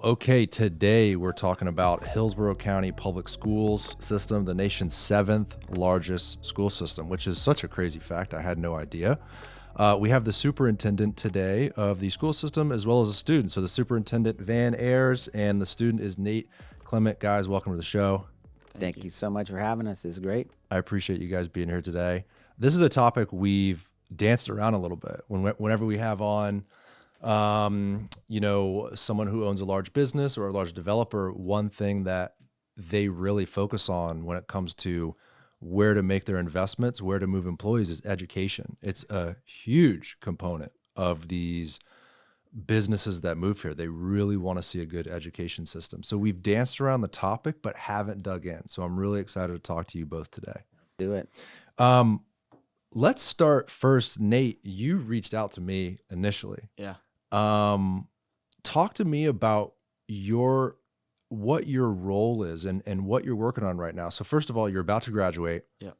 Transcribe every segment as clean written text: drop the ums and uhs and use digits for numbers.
Okay, today we're talking about Hillsborough County Public Schools system, the nation's seventh largest school system, which is such a crazy fact. I had no idea. We have the superintendent today of the school system as well as a student. So the superintendent, Van Ayres, and the student is Nate Clement. Guys, welcome to the show. Thank you so much for having us. This is great. I appreciate you guys being here today. This is a topic we've danced around a little bit. Whenever we have on someone who owns a large business or a large developer, one thing that they really focus on when it comes to where to make their investments, where to move employees is education. It's a huge component of these businesses that move here. They really want to see a good education system. So we've danced around the topic, but haven't dug in. So I'm really excited to talk to you both today. Do it. Um, let's start first. Nate, you reached out to me initially. Yeah. Talk to me about what your role is and what you're working on right now. So first of all, you're about to graduate. Yep.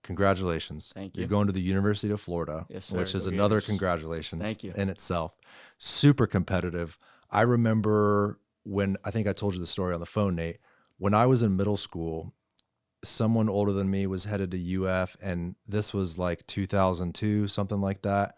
Congratulations. Thank you. You're going to the University of Florida, Yes, sir. which is Go another Gators. congratulations Thank you. in itself. Super competitive. I remember when, I think I told you the story on the phone, Nate, when I was in middle school, someone older than me was headed to UF, and this was like 2002, something like that.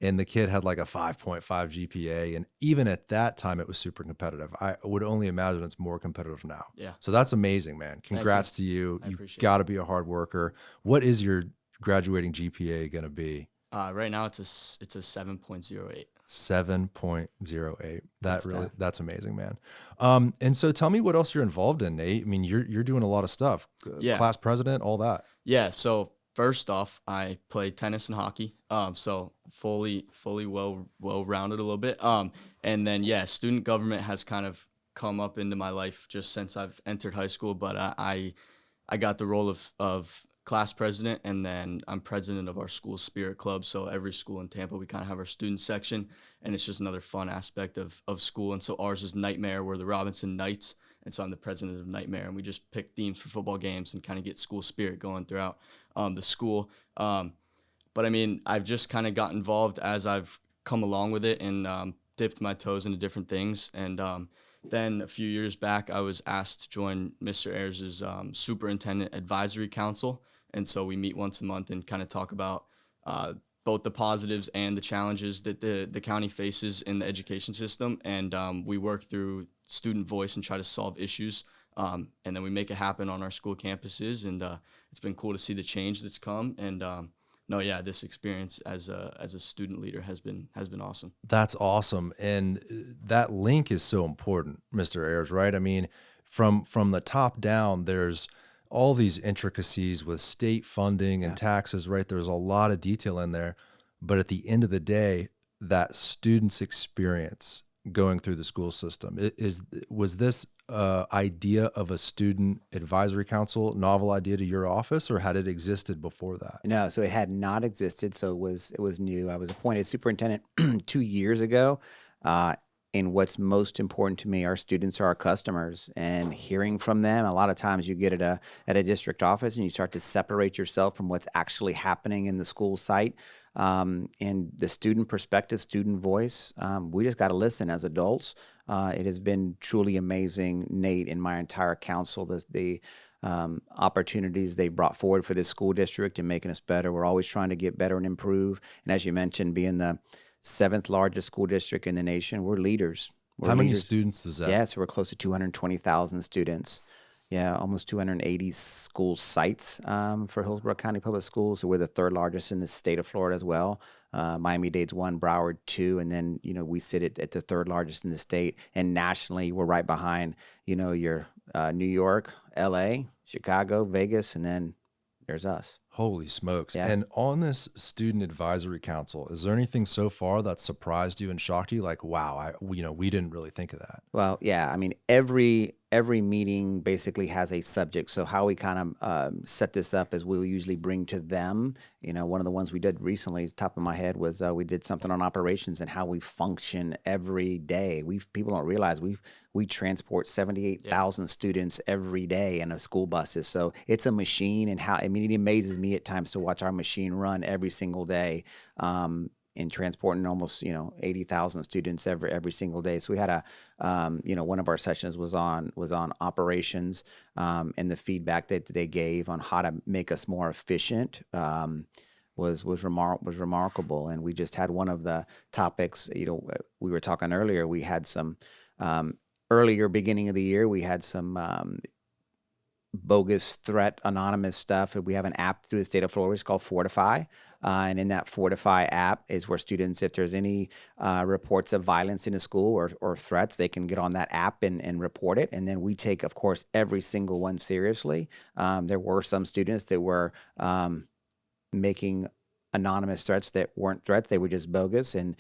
And the kid had like a 5.5 GPA. And even at that time, it was super competitive. I would only imagine it's more competitive now. Yeah. So that's amazing, man. Congrats to you. I You appreciate got to be a hard worker. What is your graduating GPA going to be? Right now it's a 7.08. 7.08. stuff. That's amazing, man. And so tell me what else you're involved in, Nate. I mean, you're doing a lot of stuff. Yeah. Class president, all that. Yeah. So first off, I play tennis and hockey. So fully well-rounded a little bit. And then student government has kind of come up into my life just since I've entered high school. But I got the role of class president, and then I'm president of our school spirit club. So every school in Tampa, we kind of have our student section, and it's just another fun aspect of school. And so ours is Nightmare. We're the Robinson Knights, and so I'm the president of Nightmare, and we just pick themes for football games and kind of get school spirit going throughout the school. But I mean, I've just kind of got involved as I've come along with it and dipped my toes into different things. And then a few years back, I was asked to join Mr. Ayres' Superintendent Advisory Council. And so we meet once a month and kind of talk about both the positives and the challenges that the county faces in the education system. And we work through student voice and try to solve issues. And then we make it happen on our school campuses. And it's been cool to see the change that's come. And this experience as a student leader has been awesome. That's awesome. And that link is so important, Mr. Ayres, right? I mean, from the top down, there's all these intricacies with state funding and taxes, right? There's a lot of detail in there. But at the end of the day, that student's experience going through the school system, was this idea of a student advisory council novel idea to your office, or had it existed before that? No, so it had not existed. So it was new. I was appointed superintendent 2 years ago. And what's most important to me, our students are our customers, and hearing from them. A lot of times you get at a district office and you start to separate yourself from what's actually happening in the school site. And the student perspective, student voice, we just got to listen as adults. It has been truly amazing, Nate, and my entire council, the opportunities they brought forward for this school district and making us better. We're always trying to get better and improve. And as you mentioned, being the seventh largest school district in the nation, we're leaders. How many students is that? Yeah, so we're close to 220,000 students. Yeah, almost 280 school sites for Hillsborough County Public Schools. So we're the third largest in the state of Florida as well. Miami-Dade's 1, Broward 2, and then we sit at the third largest in the state. And nationally, we're right behind your New York, L.A., Chicago, Vegas, and then there's us. Holy smokes. Yeah. And on this student advisory council, is there anything so far that surprised you and shocked you? Like, wow, we didn't really think of that. Well, yeah, I mean, every meeting basically has a subject. So how we kind of set this up is we'll usually bring to them, one of the ones we did recently, top of my head, was we did something on operations and how we function every day. People don't realize we transport 78,000 students every day in school buses. So it's a machine, and it amazes me at times to watch our machine run every single day. in transporting almost 80,000 students every single day. So we had one of our sessions was on operations, and the feedback that they gave on how to make us more efficient. Was remarkable, and we just had one of the topics. We were talking earlier. We had some earlier beginning of the year. We had some bogus threat anonymous stuff. We have an app through the state of Florida. It's called Fortify, and in that Fortify app is where students, if there's any reports of violence in a school or threats, they can get on that app and report it. And then we take, of course, every single one seriously. There were some students that were making anonymous threats that weren't threats. They were just bogus. And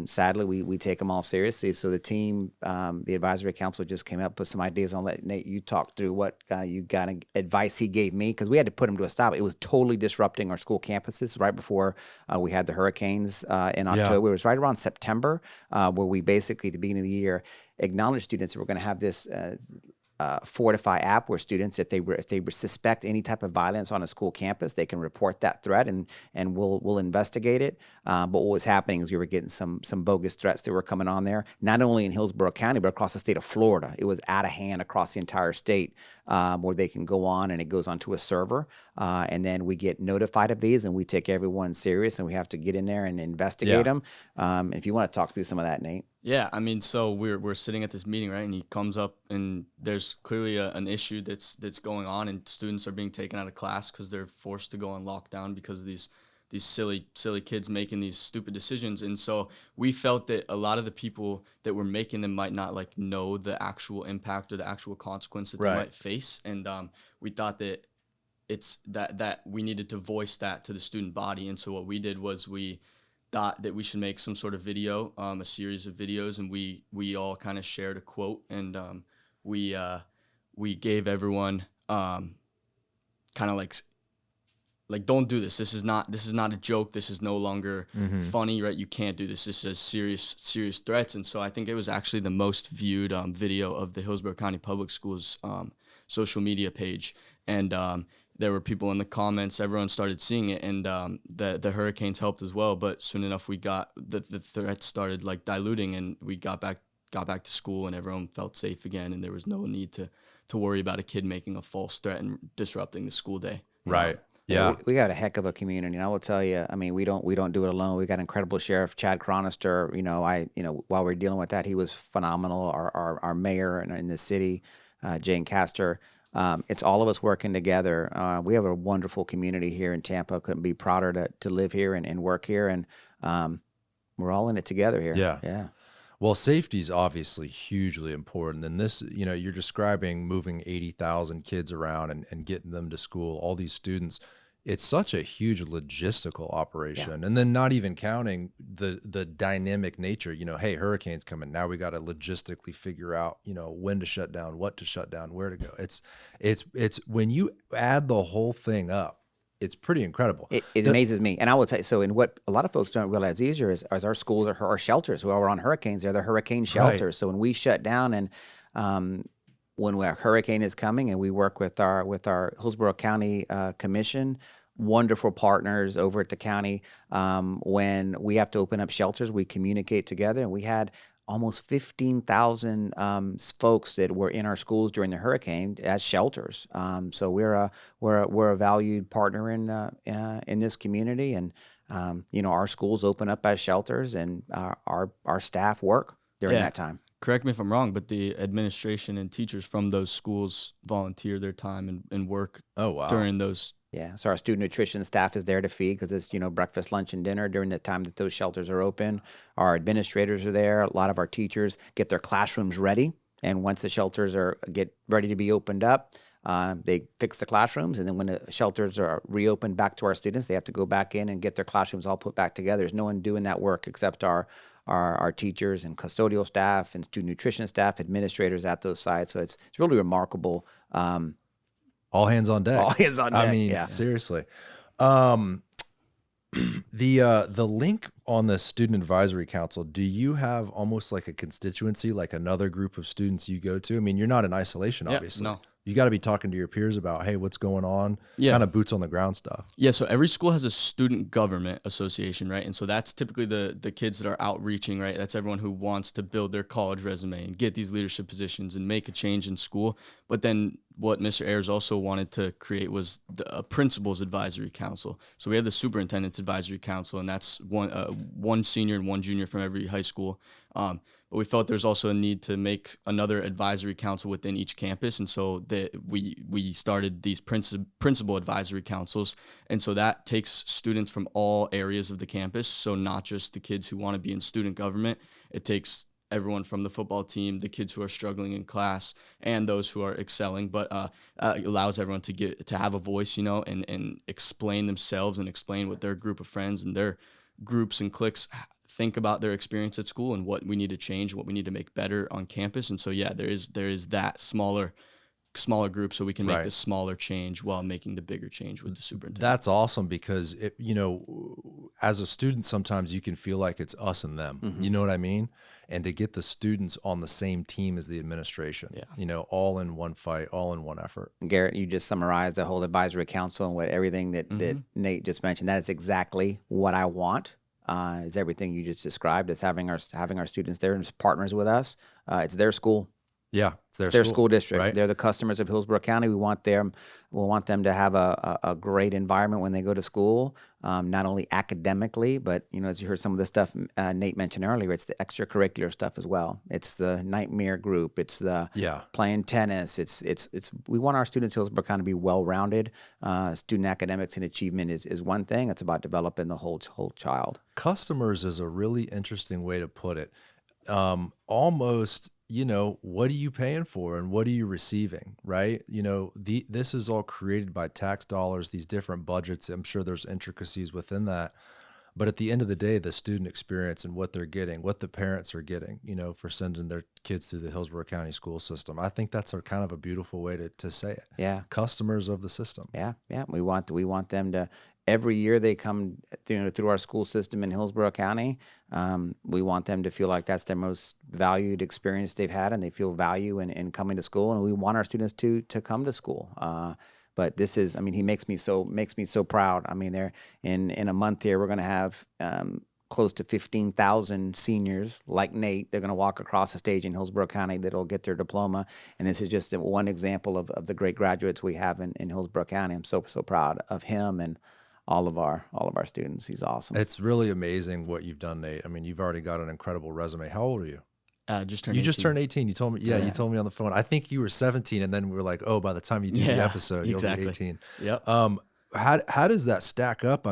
sadly, we take them all seriously. So the team, the advisory council just came up with some ideas. I'll let Nate, you talk through what advice he gave me, because we had to put him to a stop. It was totally disrupting our school campuses right before we had the hurricanes in October. It was right around September, where we basically, at the beginning of the year, acknowledged students that we're going to have this Fortify app where students, if they suspect any type of violence on a school campus, they can report that threat and we'll investigate it. But what was happening is we were getting some bogus threats that were coming on there, not only in Hillsborough County, but across the state of Florida. It was out of hand across the entire state, where they can go on and it goes onto a server. And then we get notified of these and we take everyone serious and we have to get in there and investigate them. If you want to talk through some of that, Nate. Yeah, I mean, so we're sitting at this meeting, right? And he comes up and there's clearly an issue that's going on, and students are being taken out of class because they're forced to go on lockdown because of these silly kids making these stupid decisions. And so we felt that a lot of the people that were making them might not know the actual impact or the actual consequence that they might face. And we thought that it's that we needed to voice that to the student body. And so what we did was we thought that we should make some sort of video, a series of videos, and we all kind of shared a quote, and we gave everyone kind of like don't do this. This is not a joke. This is no longer funny, right? You can't do this. This is serious threats. And so I think it was actually the most viewed video of the Hillsborough County Public Schools social media page, and there were people in the comments. Everyone started seeing it, and the hurricanes helped as well. But soon enough, we got the threats started diluting, and we got back to school, and everyone felt safe again, and there was no need to worry about a kid making a false threat and disrupting the school day. Right. Yeah. We got a heck of a community, and I will tell you, I mean, we don't do it alone. We got incredible Sheriff Chad Chronister. While we're dealing with that, he was phenomenal. Our mayor in the city, Jane Castor. It's all of us working together. We have a wonderful community here in Tampa. Couldn't be prouder to live here and work here, and we're all in it together here. Yeah. Well, safety is obviously hugely important. And this, you're describing moving 80,000 kids around and getting them to school, all these students. It's such a huge logistical operation. And then not even counting the dynamic nature, hey, hurricanes coming. Now we got to logistically figure out, when to shut down, what to shut down, where to go. It's when you add the whole thing up, it's pretty incredible. It amazes me. And I will tell you, so in what a lot of folks don't realize easier is our schools are our shelters. While we're on hurricanes, they're the hurricane shelters. Right. So when we shut down and when a hurricane is coming, and we work with our Hillsborough County Commission, wonderful partners over at the county. When we have to open up shelters, we communicate together, and we had almost 15,000 folks that were in our schools during the hurricane as shelters. So we're a valued partner in this community, and our schools open up as shelters, and our staff work during that time. Correct me if I'm wrong, but the administration and teachers from those schools volunteer their time and work during those. Yeah, so our student nutrition staff is there to feed, because it's, breakfast, lunch, and dinner during the time that those shelters are open. Our administrators are there. A lot of our teachers get their classrooms ready, and once the shelters get ready to be opened up, they fix the classrooms, and then when the shelters are reopened back to our students, they have to go back in and get their classrooms all put back together. There's no one doing that work except our teachers and custodial staff and student nutrition staff, administrators at those sites. So it's really remarkable. All hands on deck. All hands on deck. I mean, seriously. The link on the Student Advisory Council, do you have almost like a constituency, like another group of students you go to? I mean, you're not in isolation, obviously. No. you got to be talking to your peers about, hey, what's going on? Yeah. Kind of boots on the ground stuff. Yeah, so every school has a student government association, right? And so that's typically the kids that are outreaching, right? That's everyone who wants to build their college resume and get these leadership positions and make a change in school. But then what Mr. Ayres also wanted to create was a principal's advisory council. So we have the superintendent's advisory council, and that's one senior and one junior from every high school. But we felt there's also a need to make another advisory council within each campus, and so that we started these principal advisory councils, and so that takes students from all areas of the campus. So not just the kids who want to be in student government, it takes everyone from the football team, the kids who are struggling in class, and those who are excelling. But it allows everyone to have a voice, and explain themselves and explain what their group of friends and their groups and cliques think about their experience at school and what we need to change, what we need to make better on campus. And so, yeah, there is that smaller group, so we can make the smaller change while making the bigger change with the superintendent. That's awesome, because as a student, sometimes you can feel like it's us and them. Mm-hmm. You know what I mean? And to get the students on the same team as the administration, all in one fight, all in one effort. Garrett, you just summarized the whole advisory council and everything that Nate just mentioned. That is exactly what I want. Is everything you just described, as having our students there and as partners with us. It's their school. Yeah, it's their school district. Right? They're the customers of Hillsborough County. We want them to have a great environment when they go to school, not only academically, but as you heard some of the stuff Nate mentioned earlier, it's the extracurricular stuff as well. It's the nightmare group. It's the playing tennis. It's we want our students in Hillsborough County to be well-rounded. Student academics and achievement is one thing. It's about developing the whole child. Customers is a really interesting way to put it. Almost. What are you paying for and what are you receiving, right? This is all created by tax dollars, these different budgets. I'm sure there's intricacies within that. But at the end of the day, the student experience and what they're getting, what the parents are getting, for sending their kids through the Hillsborough County school system. I think that's kind of a beautiful way to say it. Yeah. Customers of the system. Yeah. We want them to, every year they come through our school system in Hillsborough County. We want them to feel like that's their most valued experience they've had, and they feel value in coming to school. And we want our students to come to school. But this is, he makes me so proud. They're in a month here, we're going to have close to 15,000 seniors like Nate. They're going to walk across the stage in Hillsborough County that'll get their diploma. And this is just one example of the great graduates we have in Hillsborough County. I'm so proud of him and all of our students. He's awesome. It's really amazing what you've done, Nate. You've already got an incredible resume. How old are you? Just turned 18. You just turned 18. You told me, you told me on the phone. I think you were 17, and then we were like, oh, by the time you do the episode, you'll be 18. Yep. How does that stack up?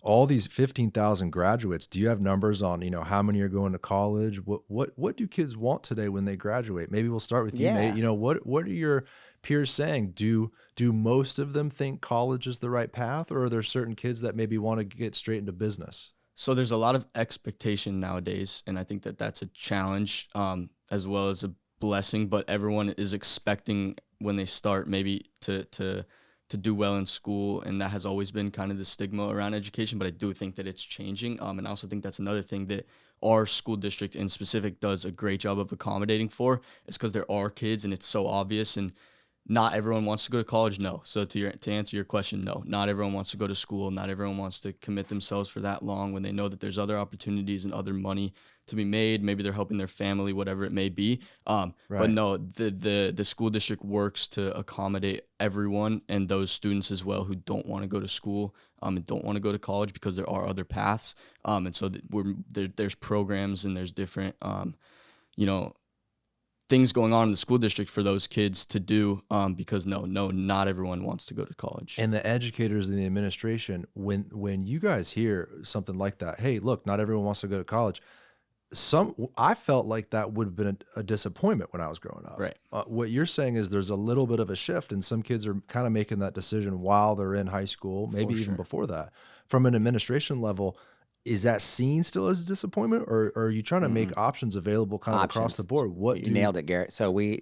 All these 15,000 graduates, do you have numbers on, how many are going to college? What do kids want today when they graduate? Maybe we'll start with you, Nate. What are your peers saying? Do most of them think college is the right path, or are there certain kids that maybe want to get straight into business? So there's a lot of expectation nowadays, and I think that's a challenge as well as a blessing. But everyone is expecting when they start maybe to do well in school, and that has always been kind of the stigma around education. But I do think that it's changing, and I also think that's another thing that our school district in specific does a great job of accommodating for. It's because there are kids, and it's so obvious, and not everyone wants to go to college. No. So to answer your question, no, not everyone wants to go to school. Not everyone wants to commit themselves for that long when they know that there's other opportunities and other money to be made. Maybe they're helping their family, whatever it may be. Right. But no, the school district works to accommodate everyone and those students as well who don't want to go to school and don't want to go to college, because there are other paths. And so there's programs and there's different, things going on in the school district for those kids to do, because not everyone wants to go to college. And the educators and the administration, when you guys hear something like that, hey, look, not everyone wants to go to college. I felt like that would have been a disappointment when I was growing up. Right. What you're saying is there's a little bit of a shift, and some kids are kind of making that decision while they're in high school, maybe even before that. From an administration level, is that seen still as a disappointment, or are you trying to make options available kind of across the board? You nailed it, Garrett. So we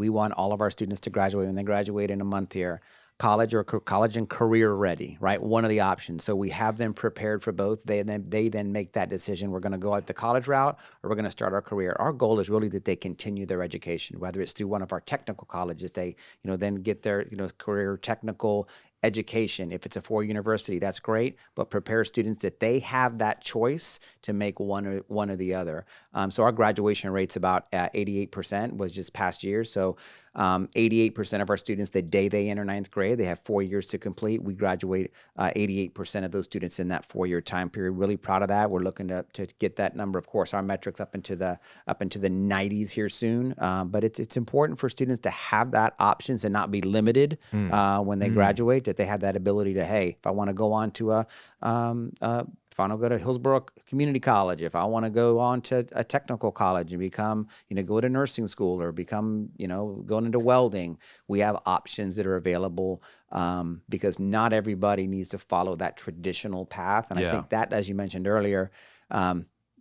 want all of our students to graduate when they graduate in a month here. college or college and career ready, right? One of the options. So we have them prepared for both. They then make that decision. We're going to go out the college route or we're going to start our career. Our goal is really that they continue their education, whether it's through one of our technical colleges, they, then get their, career technical education. If it's a 4-year university, that's great, but prepare students that they have that choice to make one or the other. So our graduation rate's about 88% was just past year. So 88% of our students, the day they enter 9th grade, they have 4 years to complete. We graduate 88% of those students in that 4-year time period. Really proud of that. We're looking to get that number. Of course, our metrics up into the 90s here soon. But it's important for students to have that options and not be limited when they graduate. That they have that ability to, hey, if I want to go on to if I want to go to Hillsborough Community College, if I want to go on to a technical college and become, go to nursing school or become, going into welding, we have options that are available because not everybody needs to follow that traditional path. And I think that, as you mentioned earlier,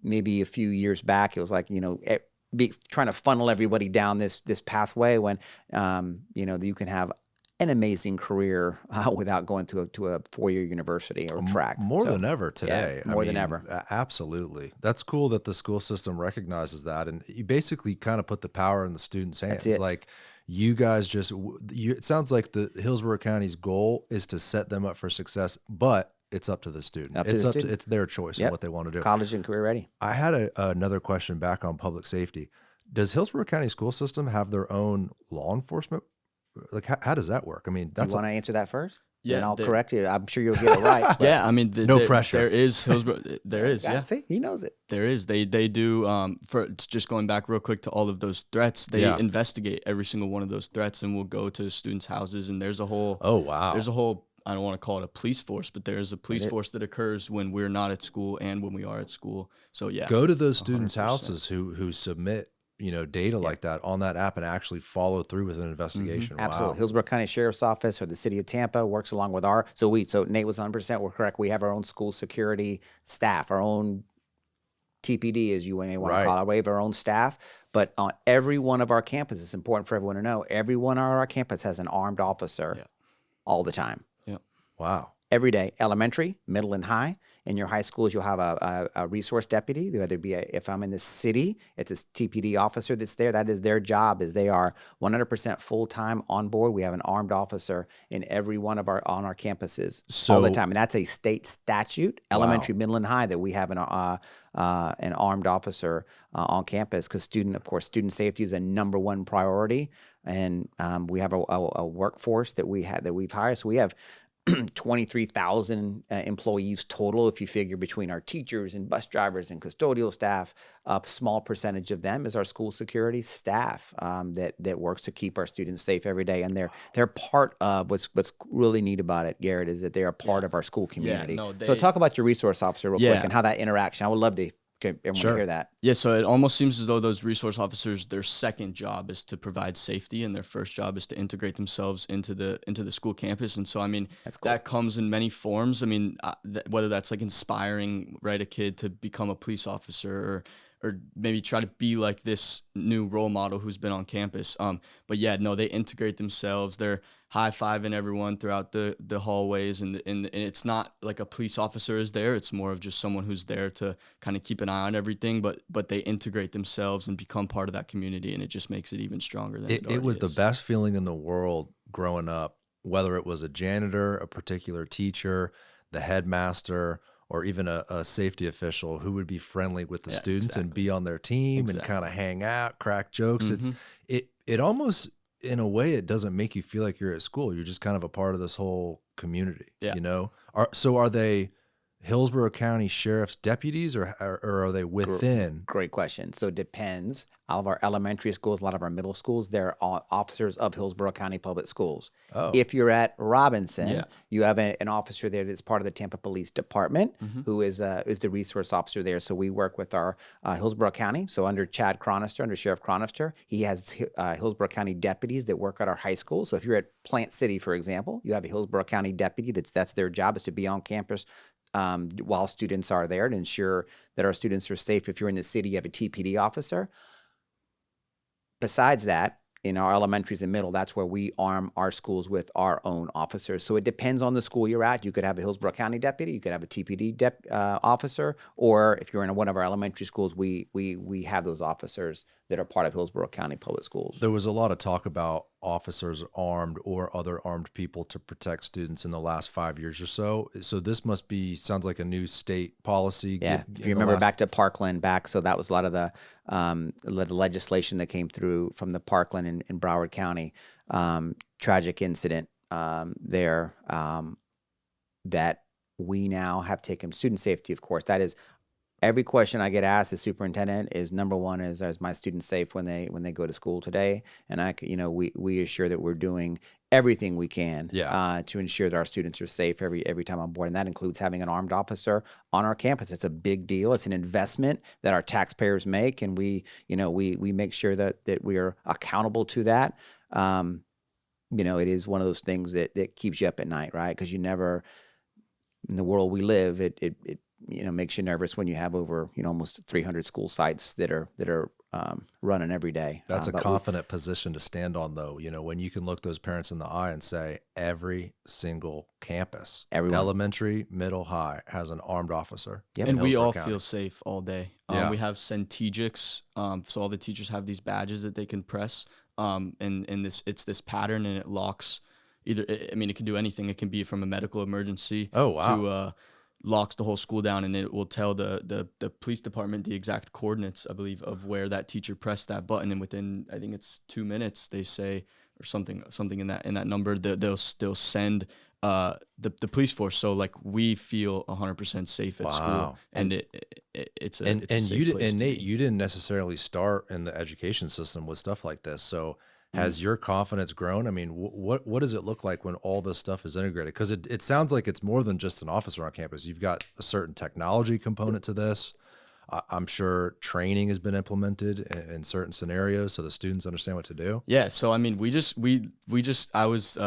maybe a few years back, it was like, trying to funnel everybody down this pathway when, you can have an amazing career without going to a 4-year university or track. More than ever today. Yeah, more than ever. Absolutely. That's cool that the school system recognizes that. And you basically kind of put the power in the students' hands. That's it. Like you guys it sounds like the Hillsborough County's goal is to set them up for success, but it's up to the student. It's their choice of what they want to do. College and career ready. I had another question back on public safety. Does Hillsborough County school system have their own law enforcement? Like, how does that work? I mean, you want to answer that first? Yeah, and I'll correct you. I'm sure you'll get it right. Yeah, I mean, no pressure. There is Hillsborough. There is, yeah. See, he knows it. There is. They do. For just going back real quick to all of those threats, they investigate every single one of those threats, and will go to students' houses. And there's a whole. Oh wow. There's a whole. I don't want to call it a police force, but there's a police force that occurs when we're not at school and when we are at school. So yeah. Go to those students' 100%. Houses who submit data like that on that app and actually follow through with an investigation. Absolutely. Wow. Hillsborough County Sheriff's Office or the City of Tampa works along with so Nate was 100%. We're correct. We have our own school security staff, our own TPD, as you may want to call it. We have our own staff, but on every one of our campuses, it's important for everyone to know, every one of our campus has an armed officer all the time. Yeah. Wow. Every day, elementary, middle, and high. In your high schools, you'll have a resource deputy. Whether it be if I'm in the city, it's a TPD officer that's there. That is their job. Is they are 100% full time on board. We have an armed officer in every one of on our campuses all the time, and that's a state statute. Elementary, middle, and high that we have an armed officer on campus because student safety is a number one priority, and we have a workforce that we've hired. So we have 23,000 employees total. If you figure between our teachers and bus drivers and custodial staff, a small percentage of them is our school security staff that works to keep our students safe every day. And they're part of what's really neat about it, Garrett, is that they are part of our school community. So talk about your resource officer real quick and how that interaction. I would love to everyone hear that. Yeah, so it almost seems as though those resource officers, their second job is to provide safety, and their first job is to integrate themselves into the school campus. And so, I mean, that comes in many forms. I mean, whether that's like inspiring, right, a kid to become a police officer or maybe try to be like this new role model who's been on campus. But yeah, no, they integrate themselves. They're high-fiving everyone throughout the hallways, and it's not like a police officer is there. It's more of just someone who's there to kind of keep an eye on everything, but they integrate themselves and become part of that community, and it just makes it even stronger than it was is. The best feeling in the world growing up, whether it was a janitor, a particular teacher, the headmaster, or even a safety official who would be friendly with the students and be on their team and kind of hang out, crack jokes. It almost, in a way, it doesn't make you feel like you're at school. You're just kind of a part of this whole community, Are they Hillsborough County Sheriff's deputies or are they within? Great question. So it depends. All of our elementary schools, a lot of our middle schools, they're officers of Hillsborough County Public Schools. Oh. If you're at Robinson, you have an officer there that's part of the Tampa Police Department who is the resource officer there. So we work with our Hillsborough County. So under Chad Chronister, under Sheriff Chronister, he has Hillsborough County deputies that work at our high school. So if you're at Plant City, for example, you have a Hillsborough County deputy that's their job is to be on campus while students are there to ensure that our students are safe. If you're in the city, you have a TPD officer. Besides that, in our elementaries and middle, that's where we arm our schools with our own officers. So it depends on the school you're at. You could have a Hillsborough County deputy, you could have a TPD officer, or if you're in one of our elementary schools, we have those officers that are part of Hillsborough County Public Schools. There was a lot of talk about officers armed or other armed people to protect students in the last 5 years or so. So this sounds like a new state policy. Yeah, if you remember back to Parkland, so that was a lot of the legislation that came through from the Parkland in Broward County tragic incident there that we now have taken. Student safety, of course, that is every question I get asked as superintendent is number one is my students safe when they go to school today? And we assure that we're doing everything we can to ensure that our students are safe every time on board. And that includes having an armed officer on our campus. It's a big deal. It's an investment that our taxpayers make, and we make sure that we are accountable to that. It is one of those things that keeps you up at night, right? Because you never, in the world we live, it makes you nervous when you have over almost 300 school sites that are running every day. That's a confident position to stand on, though. When you can look those parents in the eye and say every single campus, everyone, elementary, middle, high, has an armed officer. Yep. And we all feel safe all day. We have Centegics, so all the teachers have these badges that they can press, and it's this pattern, and it locks. It can do anything. It can be from a medical emergency. Oh, wow. To locks the whole school down, and it will tell the police department the exact coordinates, I believe, of where that teacher pressed that button, and within, I think it's 2 minutes, they say, or something in that number, they'll send the police force. So like we feel 100% safe at school, and it's a safe place. And Nate, you didn't necessarily start in the education system with stuff like this, so. Has your confidence grown? I mean, what does it look like when all this stuff is integrated? Because it sounds like it's more than just an officer on campus. You've got a certain technology component to this. I'm sure training has been implemented in certain scenarios so the students understand what to do. Yeah, so I mean, I was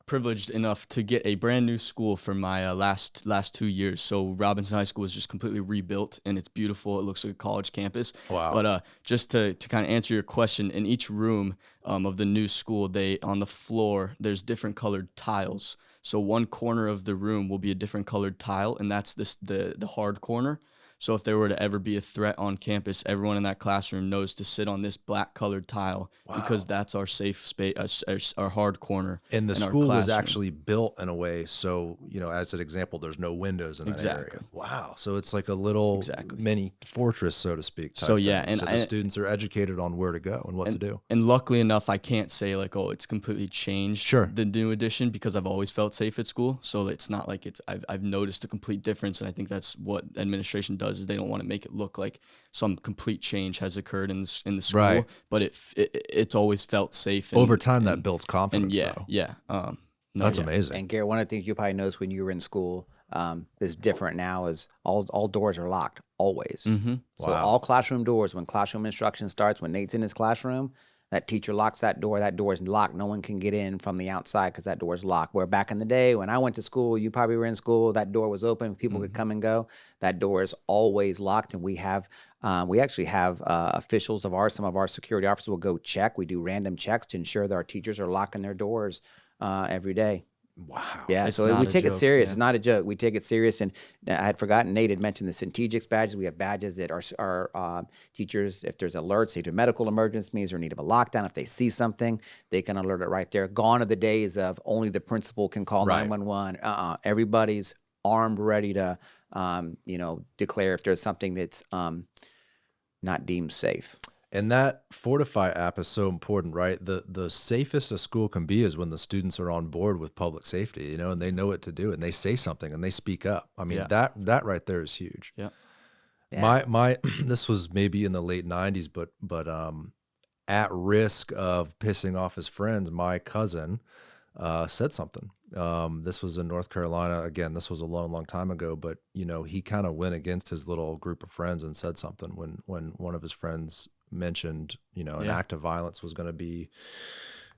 privileged enough to get a brand new school for my last 2 years. So Robinson High School is just completely rebuilt, and it's beautiful. It looks like a college campus. Wow. But just to kind of answer your question, in each room of the new school, on the floor, there's different colored tiles. So one corner of the room will be a different colored tile, and that's the hard corner. So if there were to ever be a threat on campus, everyone in that classroom knows to sit on this black colored tile because that's our safe space, our hard corner. And the school was actually built in a way so, as an example, there's no windows in that area. Wow. So it's like a little mini fortress, so to speak. So yeah, and so the students are educated on where to go and what to do. And luckily enough, I can't say like, oh, it's completely changed the new edition, because I've always felt safe at school. So it's not like I've noticed a complete difference, and I think that's what administration does. Is they don't want to make it look like some complete change has occurred in the school, but it's always felt safe. Over time, that builds confidence. That's amazing. And Garrett, one of the things you probably noticed when you were in school is different now is all doors are locked always. Mm-hmm. So all classroom doors, when classroom instruction starts, when Nate's in his classroom, that teacher locks that door is locked. No one can get in from the outside because that door is locked. Where back in the day when I went to school, you probably were in school, that door was open. People could come and go. That door is always locked. And we actually have officials of ours, some of our security officers will go check. We do random checks to ensure that our teachers are locking their doors every day. Wow. Yeah, so we take it serious. It's not a joke. We take it serious. And I had forgotten, Nate had mentioned the Centegics badges. We have badges that our teachers, if there's alerts, either medical emergencies or need of a lockdown, if they see something, they can alert it right there. Gone are the days of only the principal can call 911. Everybody's armed, ready to, declare if there's something that's not deemed safe. And that Fortify app is so important, right? The safest a school can be is when the students are on board with public safety, and they know what to do, and they say something and they speak up. I mean, that right there is huge. Yeah. My this was maybe in the late 90s, but at risk of pissing off his friends, my cousin said something. This was in North Carolina. Again, this was a long time ago, but he kind of went against his little group of friends and said something when one of his friends mentioned, an act of violence was going to be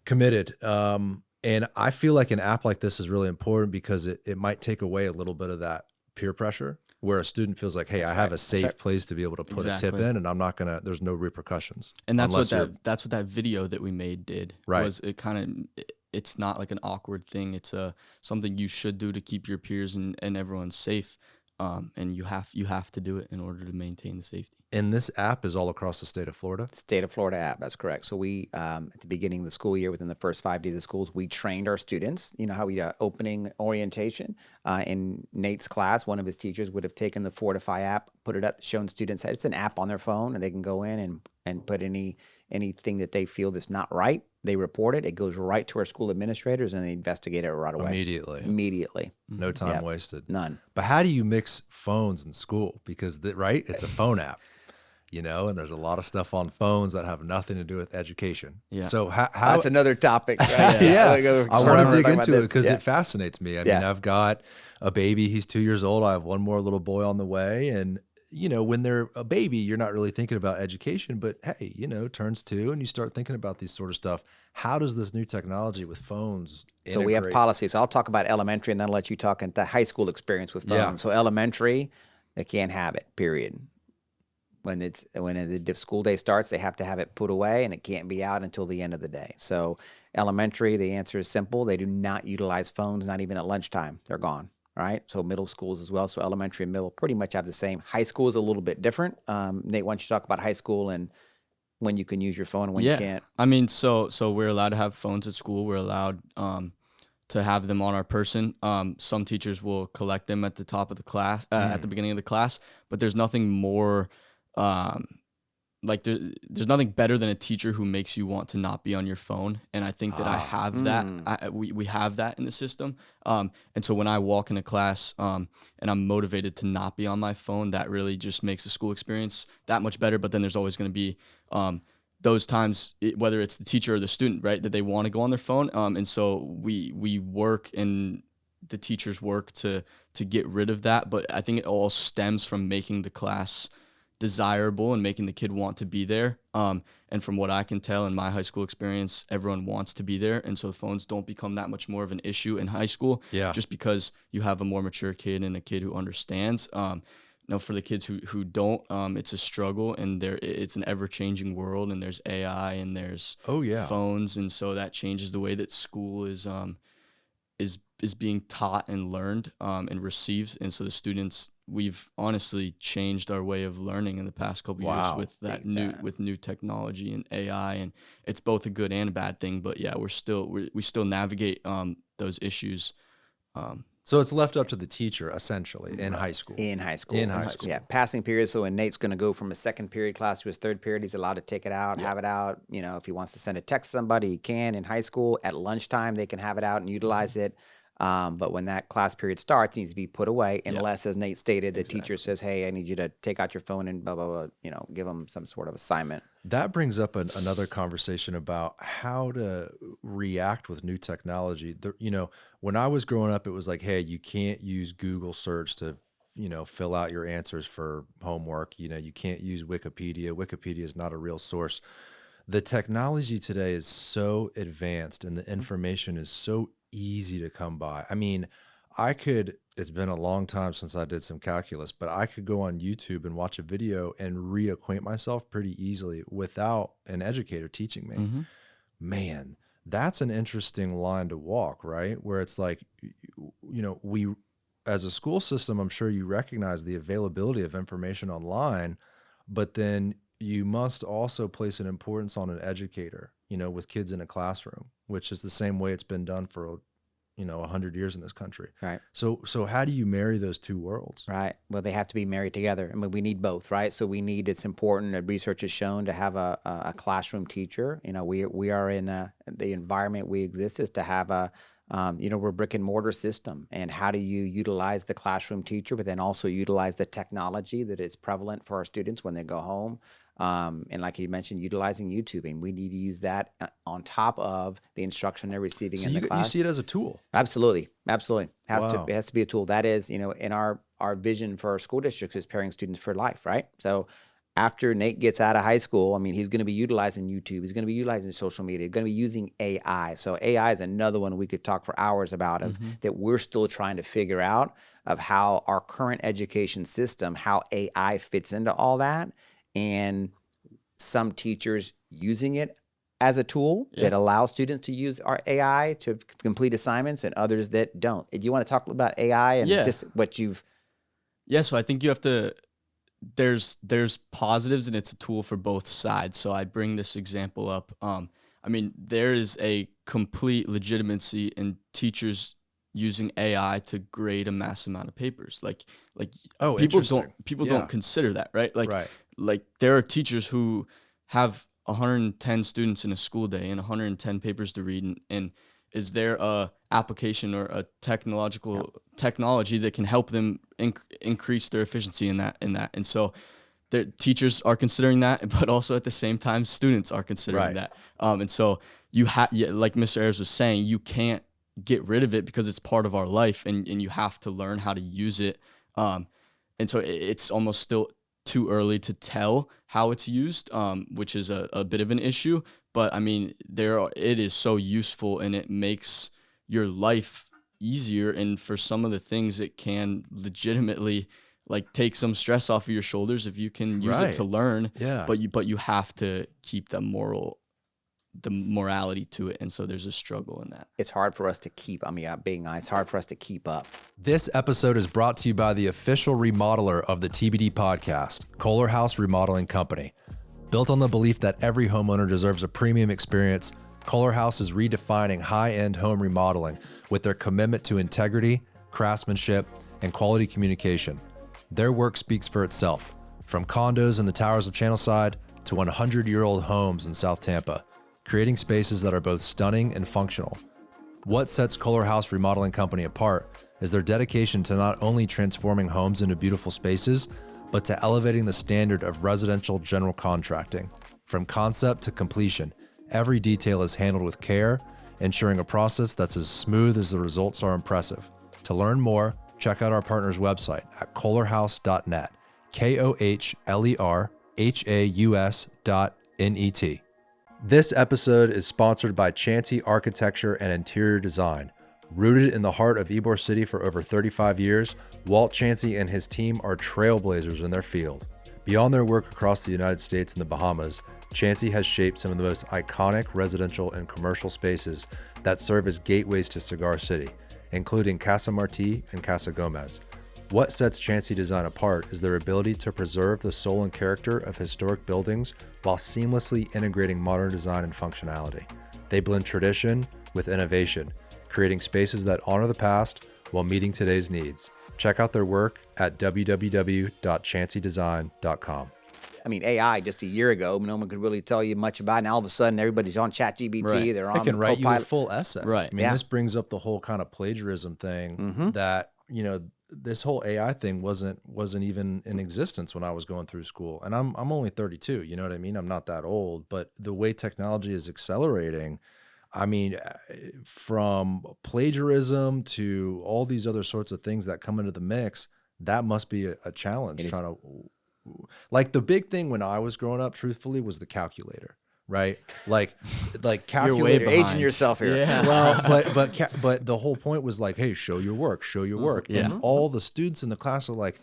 committed. And I feel like an app like this is really important because it might take away a little bit of that peer pressure. where a student feels like, hey, I have a safe place to be able to put a tip Exactly. in, and I'm not gonna. There's no repercussions. And that's unless you're- what that video that we made did. Right. Was it kind of, it's not like an awkward thing. It's something you should do to keep your peers and everyone safe. And you have to do it in order to maintain the safety. And this app is all across the state of Florida. State of Florida app. That's correct. So we, at the beginning of the school year, within the first 5 days of schools, we trained our students. You know how we opening orientation in Nate's class. One of his teachers would have taken the Fortify app, put it up, shown students it's an app on their phone, and they can go in and put anything that they feel that's not right. They report it. It goes right to our school administrators, and they investigate it right away. Immediately. No time wasted. None. But how do you mix phones in school? Because right, it's a phone app. You know, and there's a lot of stuff on phones that have nothing to do with education. Yeah. So how That's another topic, right? I want to dig into it because it fascinates me. I mean, Yeah. I've got a baby. He's 2 years old. I have one more little boy on the way. And, you know, when they're a baby, you're not really thinking about education. But, hey, you know, turns 2 and you start thinking about these sort of stuff. How does this new technology with phones integrate? So we have policies. So I'll talk about elementary, and then I'll let you talk into high school experience with phones. Yeah. So elementary, they can't have it, period. When the school day starts, they have to have it put away, and it can't be out until the end of the day. So elementary, the answer is simple. They do not utilize phones, not even at lunchtime. They're gone, right? So middle schools as well. So elementary and middle pretty much have the same. High school is a little bit different. Nate, why don't you talk about high school and when you can use your phone and when you can't? I mean, so we're allowed to have phones at school. We're allowed to have them on our person. Some teachers will collect them at the top of the class, at the beginning of the class, but there's nothing more there's nothing better than a teacher who makes you want to not be on your phone. And I think that I have that. We have that in the system. And so when I walk into class and I'm motivated to not be on my phone, that really just makes the school experience that much better. But then there's always going to be those times, whether it's the teacher or the student, right, that they want to go on their phone. And so we work, and the teachers work to get rid of that. But I think it all stems from making the class desirable and making the kid want to be there. And from what I can tell in my high school experience, everyone wants to be there. And so phones don't become that much more of an issue in high school, just because you have a more mature kid and a kid who understands. Now, for the kids who don't, it's a struggle, and it's an ever-changing world, and there's AI and there's phones, and so that changes the way that school is being taught and learned and received. And so the students, we've honestly changed our way of learning in the past couple years with that new technology and AI, and it's both a good and a bad thing. But yeah, we still navigate those issues. So it's left up to the teacher, essentially, in high school. In high school. Yeah, passing period. So when Nate's going to go from a second period class to his third period, he's allowed to take it out, have it out. You know, if he wants to send a text to somebody, he can. In high school, at lunchtime, they can have it out and utilize it. But when that class period starts, it needs to be put away unless, as Nate stated, the teacher says, hey, I need you to take out your phone and blah, blah, blah, you know, give them some sort of assignment. That brings up another conversation about how to react with new technology. You know, when I was growing up, it was like, hey, you can't use Google search to, you know, fill out your answers for homework. You know, you can't use Wikipedia. Wikipedia is not a real source. The technology today is so advanced and the information is so easy to come by. I mean, it's been a long time since I did some calculus, but I could go on YouTube and watch a video and reacquaint myself pretty easily without an educator teaching me. Mm-hmm. Man, that's an interesting line to walk, right? Where it's like, you know, we, as a school system, I'm sure you recognize the availability of information online, but then you must also place an importance on an educator, you know, with kids in a classroom, which is the same way it's been done for, you know, 100 years in this country. Right. So how do you marry those two worlds? Right. Well, they have to be married together. I mean, we need both, right? So it's important, research has shown, to have a classroom teacher. You know, we are in the environment we exist is to have we're a brick and mortar system. And how do you utilize the classroom teacher, but then also utilize the technology that is prevalent for our students when they go home? And like you mentioned, utilizing YouTube, and we need to use that on top of the instruction they're receiving in the class. You see it as a tool. Absolutely. It has to be a tool. That is, you know, in our vision for our school districts is pairing students for life, right? So after Nate gets out of high school, I mean, he's going to be utilizing YouTube. He's going to be utilizing social media. He's going to be using AI. So AI is another one we could talk for hours about that we're still trying to figure out of how our current education system, how AI fits into all that. And some teachers using it as a tool that allows students to use our AI to complete assignments, and others that don't. Do you want to talk about AI and just what you've... Yeah, so I think you have to... There's positives, and it's a tool for both sides. So I bring this example up. I mean, there is a complete legitimacy in teachers using AI to grade a mass amount of papers. Like people don't consider that, right? Like there are teachers who have 110 students in a school day and 110 papers to read, and is there a application or a technology that can help them increase their efficiency in that? And so the teachers are considering that, but also at the same time, students are considering that. And so like Mr. Ayres was saying, you can't get rid of it because it's part of our life, and you have to learn how to use it. And so it's almost still too early to tell how it's used, which is a bit of an issue. But I mean, it is so useful, and it makes your life easier. And for some of the things, it can legitimately like take some stress off of your shoulders if you can use it to learn. Yeah. But you have to keep the morality to it, and so there's a struggle in that. It's hard for us to keep. I mean, being honest, it's hard for us to keep up. This episode is brought to you by the official remodeler of the TBD Podcast, Kohler House Remodeling Company. Built on the belief that every homeowner deserves a premium experience, Kohler House is redefining high-end home remodeling with their commitment to integrity, craftsmanship, and quality communication. Their work speaks for itself, from condos in the towers of Channelside to 100-year-old homes in South Tampa, creating spaces that are both stunning and functional. What sets Kohler House Remodeling Company apart is their dedication to not only transforming homes into beautiful spaces, but to elevating the standard of residential general contracting. From concept to completion, every detail is handled with care, ensuring a process that's as smooth as the results are impressive. To learn more, check out our partner's website at kohlerhouse.net, KOHLERHAUS.net. This episode is sponsored by Chansey Architecture and Interior Design. Rooted in the heart of Ybor City for over 35 years, Walt Chansey and his team are trailblazers in their field. Beyond their work across the United States and the Bahamas, Chansey has shaped some of the most iconic residential and commercial spaces that serve as gateways to Cigar City, including Casa Marti and Casa Gomez. What sets Chansey Design apart is their ability to preserve the soul and character of historic buildings while seamlessly integrating modern design and functionality. They blend tradition with innovation, creating spaces that honor the past while meeting today's needs. Check out their work at www.chanseydesign.com. I mean, AI just a year ago, no one could really tell you much about it. And all of a sudden, everybody's on ChatGPT. Right. They're on It can write you a Copilot. full essay. Right. I mean, this brings up the whole kind of plagiarism thing that, you know, this whole AI thing wasn't even in existence when I was going through school. And I'm only 32, you know what I mean? I'm not that old, but the way technology is accelerating, I mean, from plagiarism to all these other sorts of things that come into the mix, that must be a challenge. Like the big thing when I was growing up, truthfully, was the calculator, right? Like calculator. You're aging yourself here. Yeah. Well, but the whole point was like, hey, show your work. Yeah. And all the students in the class are like,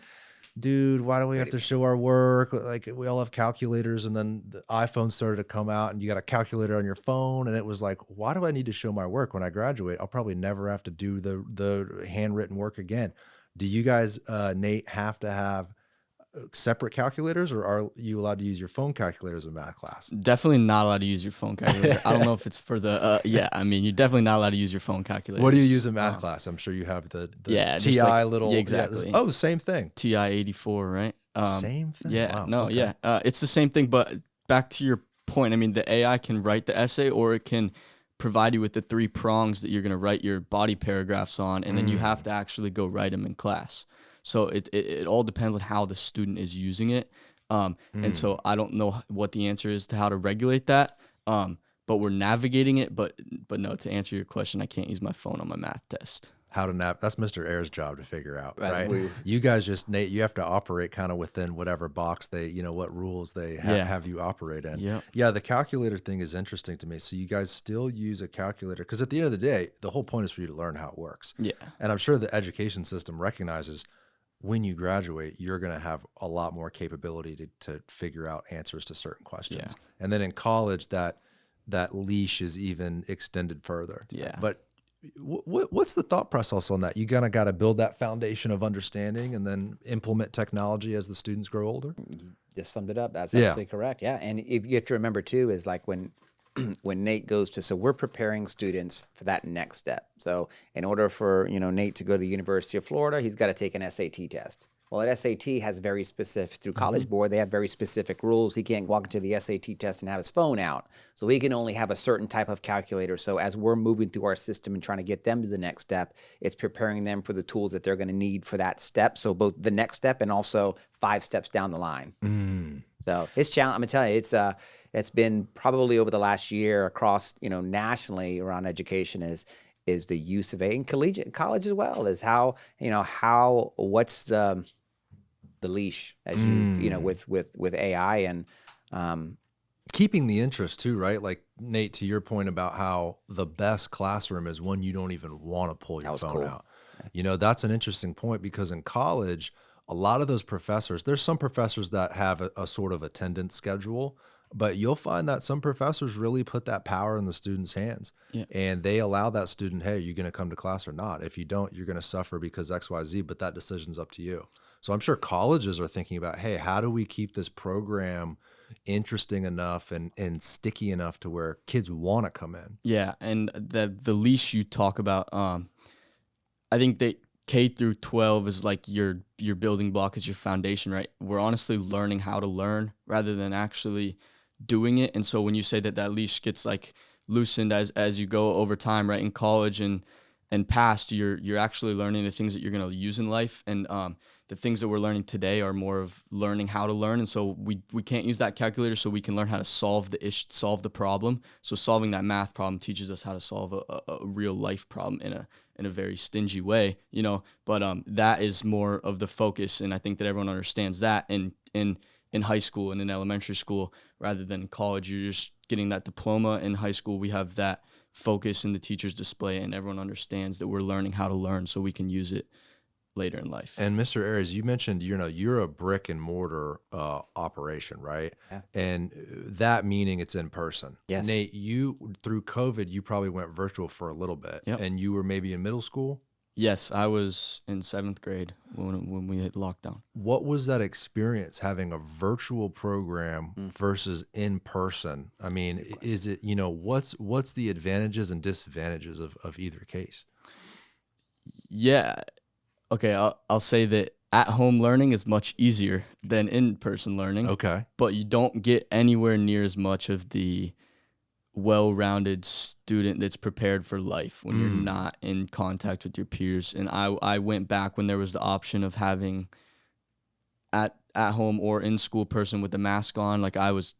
dude, why do we have to show our work? Like, we all have calculators. And then the iPhone started to come out and you got a calculator on your phone. And it was like, why do I need to show my work when I graduate? I'll probably never have to do the handwritten work again. Do you guys, Nate, have to have separate calculators, or are you allowed to use your phone calculators in math class? Definitely not allowed to use your phone calculator. I don't know if it's for the I mean, you're definitely not allowed to use your phone calculator. What do you use in math class? I'm sure you have the TI like, little. yeah, exactly. Oh, same thing. TI 84, right? Same thing. Yeah. Wow, No. okay. Yeah. It's the same thing. But back to your point, I mean, the AI can write the essay, or it can provide you with the 3 prongs that you're going to write your body paragraphs on, and then you have to actually go write them in class. So it all depends on how the student is using it. And so I don't know what the answer is to how to regulate that. But we're navigating it. But no, to answer your question, I can't use my phone on my math test. That's Mr. Ayres' job to figure out, As right? we- You guys just, Nate, you have to operate kind of within whatever box they, what rules they Yeah. have you operate in. Yep. Yeah, the calculator thing is interesting to me. So you guys still use a calculator because at the end of the day, the whole point is for you to learn how it works. Yeah. And I'm sure the education system recognizes when you graduate, you're going to have a lot more capability to figure out answers to certain questions. Yeah. And then in college, that leash is even extended further. Yeah. But what's the thought process on that? You kind of got to build that foundation of understanding and then implement technology as the students grow older. You just summed it up. That's Yeah. absolutely correct. Yeah. And if you have to remember too, is like when Nate goes to, so we're preparing students for that next step. So in order for, Nate to go to the University of Florida, he's got to take an SAT test. Well, an SAT has very specific, through College Board, they have very specific rules. He can't walk into the SAT test and have his phone out. So he can only have a certain type of calculator. So as we're moving through our system and trying to get them to the next step, it's preparing them for the tools that they're going to need for that step. So both the next step and also 5 steps down the line. So it's challenging. I'm gonna tell you, it's been probably over the last year across, nationally around education is the use of AI in collegiate college as well, is how what's the leash as you with AI and keeping the interest too, right? Like Nate, to your point about how the best classroom is when you don't even want to pull your phone out. That's an interesting point because in college, a lot of those professors, there's some professors that have a sort of attendance schedule, but you'll find that some professors really put that power in the student's hands. Yeah. And they allow that student, hey, you're going to come to class or not. If you don't, you're going to suffer because X, Y, Z, but that decision's up to you. So I'm sure colleges are thinking about, hey, how do we keep this program interesting enough and sticky enough to where kids want to come in? Yeah, and the leash you talk about, I think that K through 12 is like your building block, is your foundation, right? We're honestly learning how to learn rather than actually doing it. And so when you say that leash gets like loosened as you go over time, right, in college and past, you're actually learning the things that you're going to use in life. And the things that we're learning today are more of learning how to learn. And so we can't use that calculator, so we can learn how to solve the problem. So solving that math problem teaches us how to solve a real life problem in a very stingy way, but that is more of the focus. And I think that everyone understands that in high school and in elementary school rather than in college. You're just getting that diploma. In high school, we have that focus in the teacher's display, and everyone understands that we're learning how to learn so we can use it later in life. And Mr. Ayres, you mentioned, you're a brick and mortar operation, right? Yeah. And that meaning it's in person. Yes. Nate, through COVID, you probably went virtual for a little bit. Yep. And you were maybe in middle school? Yes, I was in 7th grade when we hit lockdown. What was that experience having a virtual program versus in person? I mean, is it, what's the advantages and disadvantages of either case? Yeah. Okay, I'll say that at-home learning is much easier than in-person learning. Okay. But you don't get anywhere near as much of the well-rounded student that's prepared for life when you're not in contact with your peers. And I went back when there was the option of having at home or in school person with the mask on. Like I was,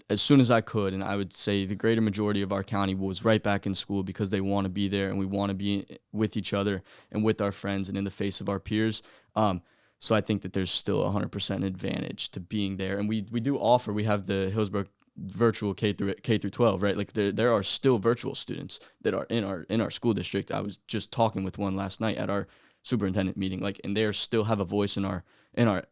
as soon as I could, and I would say the greater majority of our county was right back in school because they want to be there and we want to be with each other and with our friends and in the face of our peers. So I think that there's still 100% advantage to being there. And we do offer, we have the Hillsborough virtual K through 12, right? Like there are still virtual students that are in our school district. I was just talking with one last night at our superintendent meeting, like, and they still have a voice in our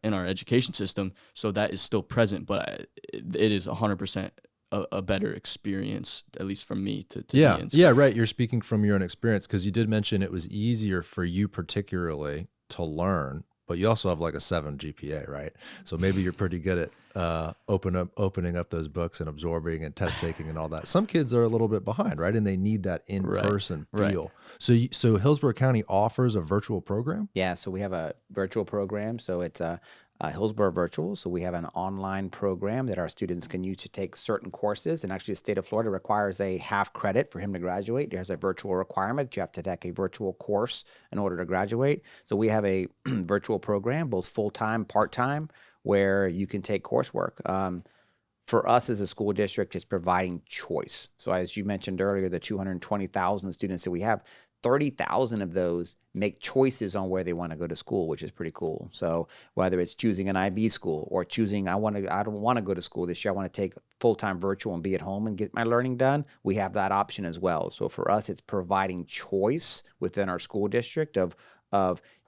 education system. So that is still present, but it is 100% a better experience, at least for me to be in school. Yeah, right. You're speaking from your own experience because you did mention it was easier for you particularly to learn, but you also have like a 7 GPA, right? So maybe you're pretty good at opening up those books and absorbing and test taking and all that. Some kids are a little bit behind, right? And they need that in-person feel. Right. So Hillsborough County offers a virtual program? Yeah, so we have a virtual program. So it's a Hillsborough Virtual. So we have an online program that our students can use to take certain courses. And actually, the state of Florida requires a half credit for him to graduate. There's a virtual requirement. You have to take a virtual course in order to graduate. So we have a virtual program, both full-time, part-time, where you can take coursework. For us as a school district, it's providing choice. So as you mentioned earlier, the 220,000 students that we have, 30,000 of those make choices on where they want to go to school, which is pretty cool. So whether it's choosing an IB school or choosing I don't want to go to school this year, I want to take full-time virtual and be at home and get my learning done, we have that option as well. So for us, it's providing choice within our school district of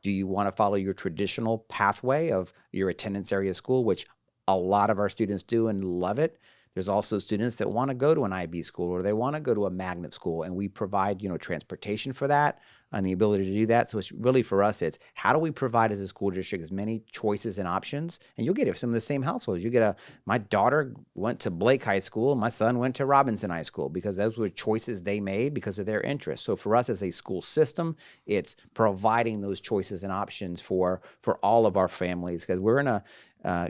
do you want to follow your traditional pathway of your attendance area school, which a lot of our students do and love it. There's also students that want to go to an IB school or they want to go to a magnet school, and we provide, transportation for that and the ability to do that. So it's really for us, it's how do we provide as a school district as many choices and options? And you'll get it from the same households. My daughter went to Blake High School, my son went to Robinson High School because those were choices they made because of their interests. So for us as a school system, it's providing those choices and options for all of our families, because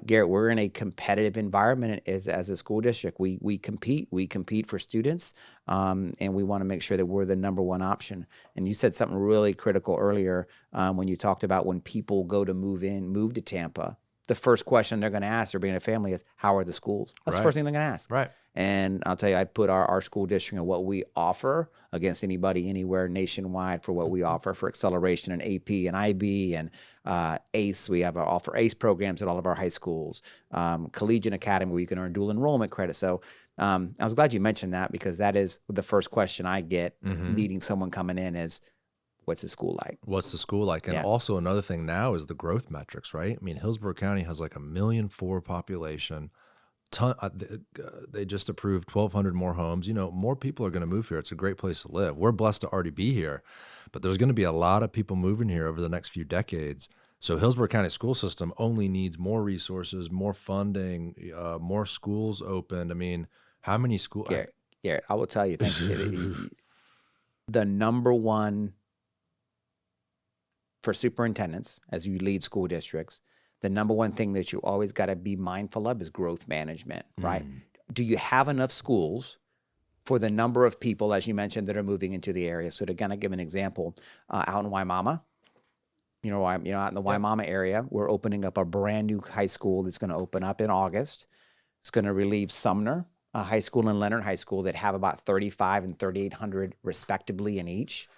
Garrett, we're in a competitive environment as a school district. We compete for students, and we want to make sure that we're the number one option. And you said something really critical earlier when you talked about when people go to move to Tampa, the first question they're going to ask, or being a family, is how are the schools? That's the first thing they're going to ask. Right. And I'll tell you, I put our school district and what we offer against anybody anywhere nationwide for what we offer for acceleration and AP and IB and ACE. We offer ACE programs at all of our high schools. Collegiate Academy, where you can earn dual enrollment credit. So I was glad you mentioned that, because that is the first question I get meeting someone coming in is, what's the school like? What's the school like? And also another thing now is the growth metrics, right? I mean, Hillsborough County has like 1.4 million population. They just approved 1,200 more homes. More people are going to move here. It's a great place to live. We're blessed to already be here, but there's going to be a lot of people moving here over the next few decades. So Hillsborough County school system only needs more resources, more funding, more schools opened. I mean, how many schools? Garrett, I will tell you, thank you. The number one for superintendents, as you lead school districts, the number one thing that you always got to be mindful of is growth management, right? Do you have enough schools for the number of people, as you mentioned, that are moving into the area? So to kind of give an example, out in Waimama, out in the Waimama area, we're opening up a brand new high school that's going to open up in August. It's going to relieve Sumner High School and Leonard High School that have about 3,500 and 3,800 respectively in each.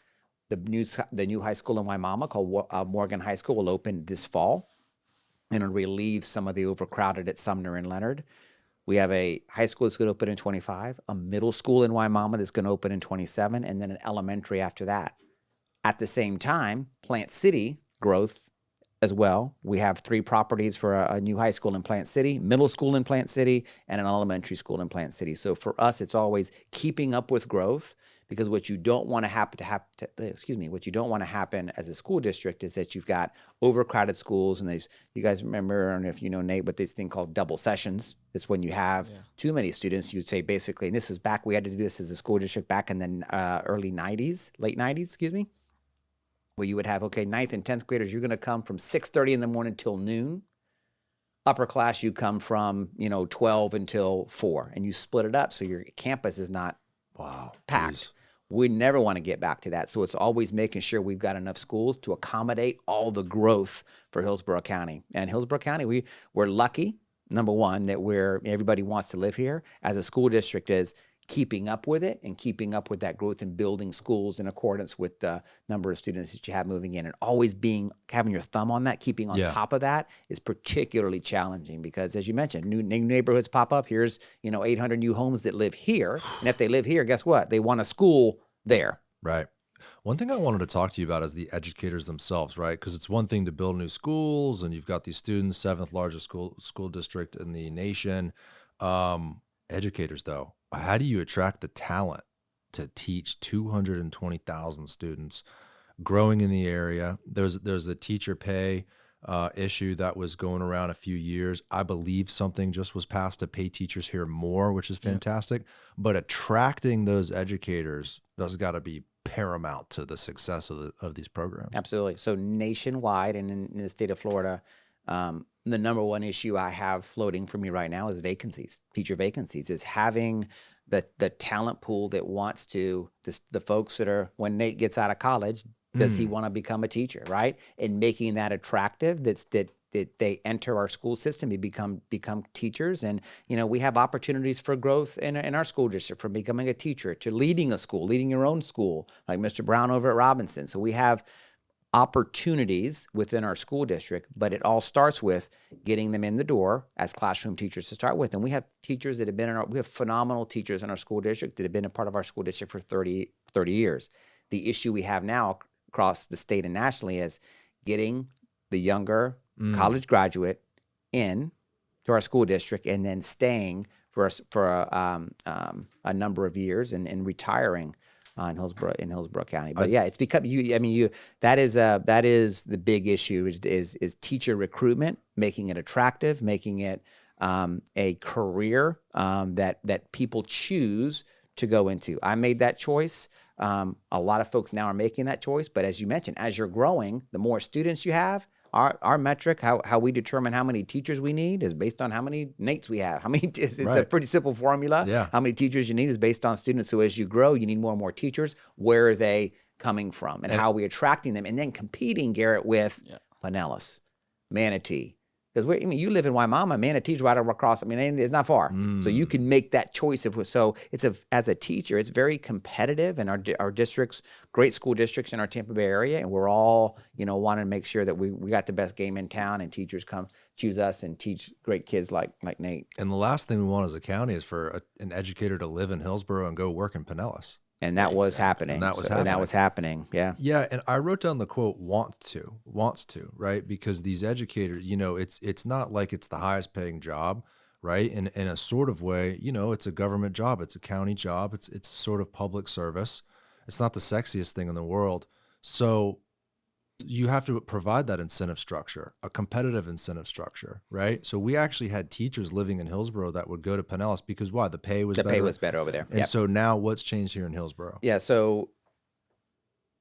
The new high school in Waimama called Morgan High School will open this fall and it'll relieve some of the overcrowded at Sumner and Leonard. We have a high school that's going to open in 25, a middle school in Waimama that's going to open in 27, and then an elementary after that. At the same time, Plant City growth as well. We have 3 properties for a new high school in Plant City, middle school in Plant City, and an elementary school in Plant City. So for us, it's always keeping up with growth, because what you don't want to happen as a school district is that you've got overcrowded schools, and you guys remember, I don't know if you know, Nate, but this thing called double sessions. It's when you have too many students. You'd say basically, and this is back, we had to do this as a school district back in the late 90s, where you would have, 9th and 10th graders, you're going to come from 6:30 in the morning till noon. Upper class, you come from, 12 until 4, and you split it up so your campus is not packed. Geez. We never want to get back to that. So it's always making sure we've got enough schools to accommodate all the growth for Hillsborough County. And Hillsborough County, we're lucky, number one, that everybody wants to live here. As a school district is keeping up with it and keeping up with that growth and building schools in accordance with the number of students that you have moving in, and always having your thumb on that, keeping on top of that is particularly challenging, because as you mentioned, new neighborhoods pop up. Here's 800 new homes that live here, and if they live here, guess what? They want a school there. Right. One thing I wanted to talk to you about is the educators themselves, right? Because it's one thing to build new schools, and you've got these students, 7th largest school district in the nation. Educators, though, how do you attract the talent to teach 220,000 students growing in the area? There's a teacher pay issue that was going around a few years. I believe something just was passed to pay teachers here more, which is fantastic. But attracting those educators has got to be paramount to the success of these programs. Absolutely. So nationwide and in the state of Florida, the number one issue I have floating for me right now is vacancies, teacher vacancies, is having the talent pool that wants to, the folks that are, when Nate gets out of college, does he want to become a teacher, right? And making that attractive, that they enter our school system, they become teachers, and we have opportunities for growth in our school district, from becoming a teacher to leading a school, leading your own school, like Mr. Brown over at Robinson. So we have opportunities within our school district, but it all starts with getting them in the door as classroom teachers to start with. And we have teachers that have been we have phenomenal teachers in our school district that have been a part of our school district for 30 years. The issue we have now across the state and nationally is getting the younger college graduate in to our school district and then staying for a number of years and retiring in Hillsborough County. But yeah, it's become that is the big issue is teacher recruitment, making it attractive, making it a career that people choose to go into. I made that choice. A lot of folks now are making that choice, but as you mentioned, as you're growing, the more students you have, our metric, how we determine how many teachers we need is based on how many Nates we have. It's a pretty simple formula. Yeah. How many teachers you need is based on students. So as you grow, you need more and more teachers. Where are they coming from, and how are we attracting them, and then competing, Garrett, with Pinellas, Manatee. Because you live in Waimama, Manatee's right across. It's not far, so you can make that choice. As a teacher, it's very competitive, and our districts, great school districts in our Tampa Bay area, and we're all wanting to make sure that we got the best game in town, and teachers come choose us and teach great kids like Nate. And the last thing we want as a county is for an educator to live in Hillsborough and go work in Pinellas. And that was happening. And that was happening. Yeah. Yeah. And I wrote down the quote, wants to, right? Because these educators, it's not like it's the highest paying job, right? In a sort of way, it's a government job. It's a county job. It's sort of public service. It's not the sexiest thing in the world. So you have to provide that incentive structure, a competitive incentive structure, right? So we actually had teachers living in Hillsborough that would go to Pinellas because why? The pay was better over there. And so now what's changed here in Hillsborough? Yeah, so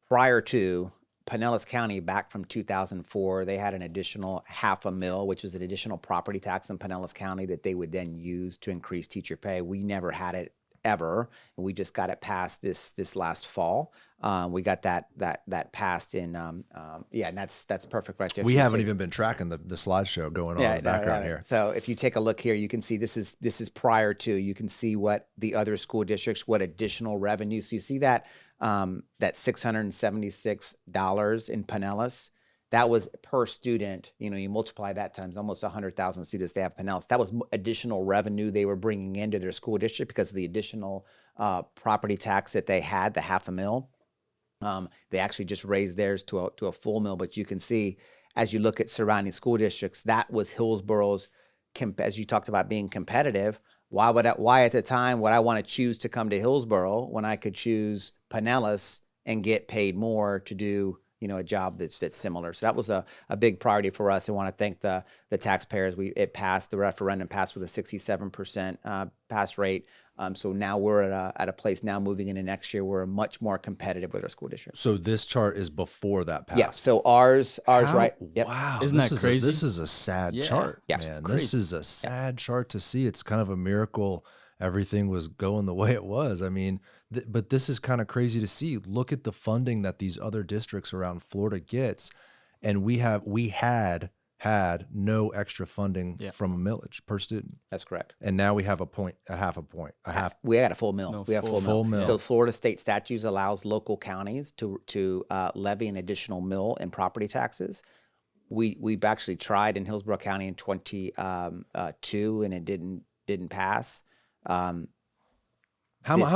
prior to Pinellas County, back from 2004, they had an additional $500,000, which was an additional property tax in Pinellas County that they would then use to increase teacher pay. We never had it ever, and we just got it passed this last fall. We got that passed in and that's perfect right there. We haven't even been tracking the slideshow going on in the background here. So if you take a look here, you can see this is prior to. You can see what the other school districts, what additional revenue. So you see that $676 in Pinellas. That was per student. You multiply that times almost 100,000 students they have Pinellas. That was additional revenue they were bringing into their school district because of the additional property tax that they had, the $500,000. They actually just raised theirs to a full mill. But you can see, as you look at surrounding school districts, that was Hillsborough's, as you talked about being competitive. Why at the time would I want to choose to come to Hillsborough when I could choose Pinellas and get paid more to do a job that's similar? So that was a big priority for us. I want to thank the taxpayers. The referendum passed with a 67% pass rate. So now we're at a place now moving into next year. We're much more competitive with our school district. So this chart is before that pass. Yeah. So ours, right? Yep. Wow. Isn't that crazy? This is a sad chart, man. Crazy. This is a sad chart to see. It's kind of a miracle everything was going the way it was. But this is kind of crazy to see. Look at the funding that these other districts around Florida gets, and we had no extra funding from a millage per student. That's correct. And now we have half a point. We had a full mill. No, we have full mill. So Florida state statutes allows local counties to levy an additional mill in property taxes. We've actually tried in Hillsborough County in 2022, and it didn't pass. How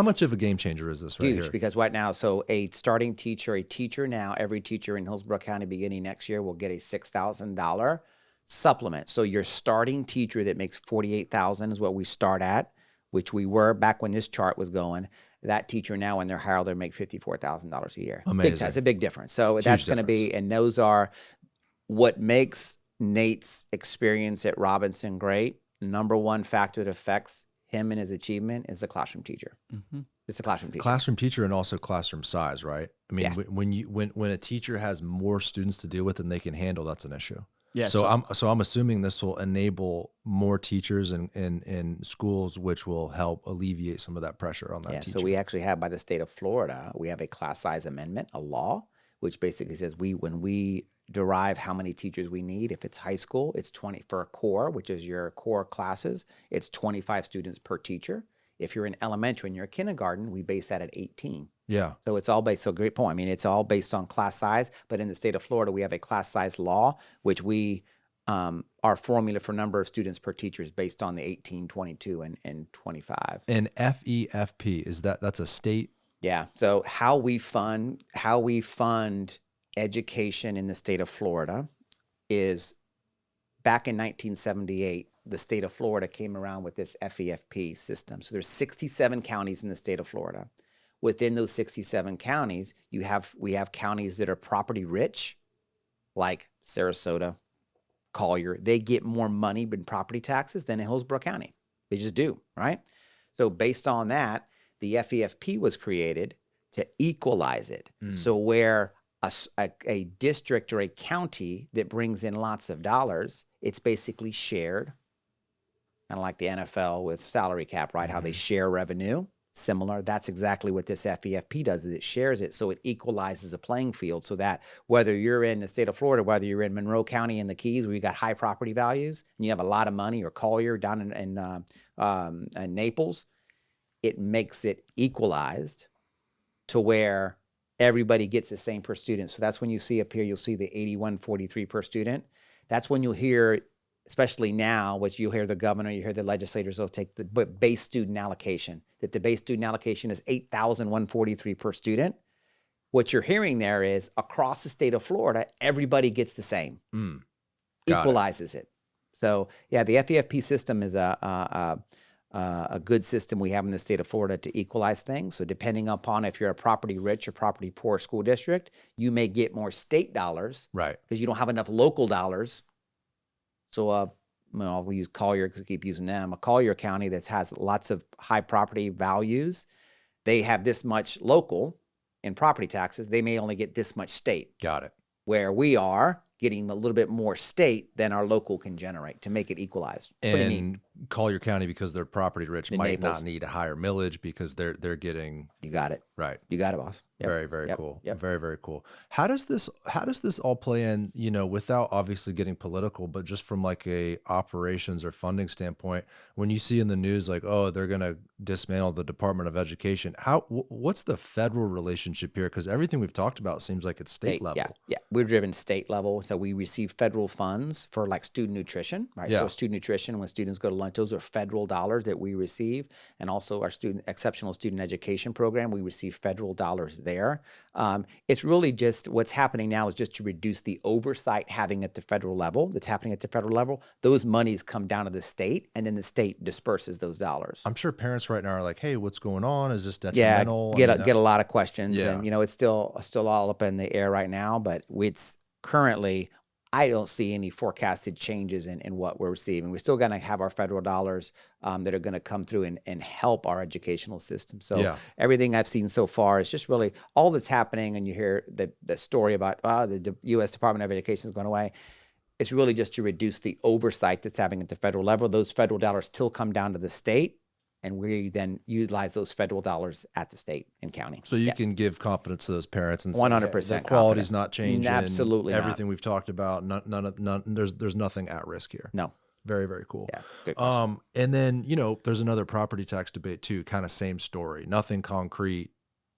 much of a game changer is this right huge, here? Because right now, so a teacher now, every teacher in Hillsborough County beginning next year will get a $6,000 supplement. So your starting teacher that makes $48,000 is what we start at, which we were back when this chart was going. That teacher now, when they're hired, they'll make $54,000 a year. Amazing. It's a big difference. So that's going to be, and those are what makes Nate's experience at Robinson great. Number one factor that affects him and his achievement is the classroom teacher. Mm-hmm. It's the classroom teacher. Classroom teacher and also classroom size, right? When a teacher has more students to deal with than they can handle, that's an issue. Yeah. So I'm assuming this will enable more teachers in schools, which will help alleviate some of that pressure on that teacher. So we actually have, by the state of Florida, we have a class size amendment, a law, which basically says when we derive how many teachers we need, if it's high school, it's 20 for a core, which is your core classes, it's 25 students per teacher. If you're in elementary and you're a kindergarten, we base that at 18. Yeah. So it's all based, so great point. I mean, it's all based on class size, but in the state of Florida, we have a class size law, which our formula for number of students per teacher is based on the 18, 22, and 25. And FEFP, that's a state? Yeah. So how we fund education in the state of Florida is back in 1978, the state of Florida came around with this FEFP system. So there's 67 counties in the state of Florida. Within those 67 counties, we have counties that are property rich, like Sarasota, Collier. They get more money in property taxes than in Hillsborough County. They just do, right? So based on that, the FEFP was created to equalize it. So where a district or a county that brings in lots of dollars, it's basically shared, kind of like the NFL with salary cap, right? How they share revenue. Similar. That's exactly what this FEFP does, is it shares it, so it equalizes a playing field, so that whether you're in the state of Florida, whether you're in Monroe County in the Keys where you got high property values and you have a lot of money, or Collier down in Naples, it makes it equalized to where everybody gets the same per student. So that's when you see up here, you'll see the 8143 per student. That's when you'll hear, especially now, which you'll hear the governor, you hear the legislators will take the base student allocation, that the base student allocation is 8,143 per student. What you're hearing there is across the state of Florida, everybody gets the same, equalizes it. So yeah, the FEFP system is a good system we have in the state of Florida to equalize things. So depending upon if you're a property rich or property poor school district, you may get more state dollars, right? Because you don't have enough local dollars. So, we use Collier because we keep using them. A Collier County that has lots of high property values, they have this much local in property taxes. They may only get this much state. Got it. Where we are getting a little bit more state than our local can generate to make it equalized. Pretty neat. Collier County, because they're property rich, might Naples. not need a higher millage because they're getting. You got it. Right. You got it, boss. Yep. Very, very cool. Yep. Very, very cool. How does this all play in, without obviously getting political, but just from like a operations or funding standpoint, when you see in the news, like, oh, they're going to dismantle the Department of Education, what's the federal relationship here? Because everything we've talked about seems like it's state level. Yeah. We're driven state level. So we receive federal funds for like student nutrition, right? Yeah. So student nutrition, when students go to lunch, those are federal dollars that we receive. And also our exceptional student education program, we receive federal dollars there. It's really just what's happening now is just to reduce the oversight happening at the federal level. Those monies come down to the state, and then the state disperses those dollars. I'm sure parents right now are like, hey, what's going on? Is this detrimental? Get a lot of questions. Yeah. And, it's still all up in the air right now, but it's currently, I don't see any forecasted changes in what we're receiving. We're still going to have our federal dollars that are going to come through and help our educational system. So everything I've seen so far is just really all that's happening. And you hear the story about the U.S. Department of Education is going away. It's really just to reduce the oversight that's happening at the federal level. Those federal dollars still come down to the state, and we then utilize those federal dollars at the state and county. So you can give confidence to those parents and say, 100% the quality's not changing. Absolutely not. Everything we've talked about, none. There's nothing at risk here. No. Very, very cool. Yeah. Good question. And then there's another property tax debate too. Kind of same story. Nothing concrete.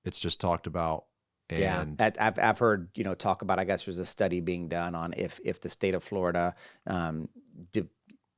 It's just talked about. And I've heard talk about. I guess there's a study being done on if the state of Florida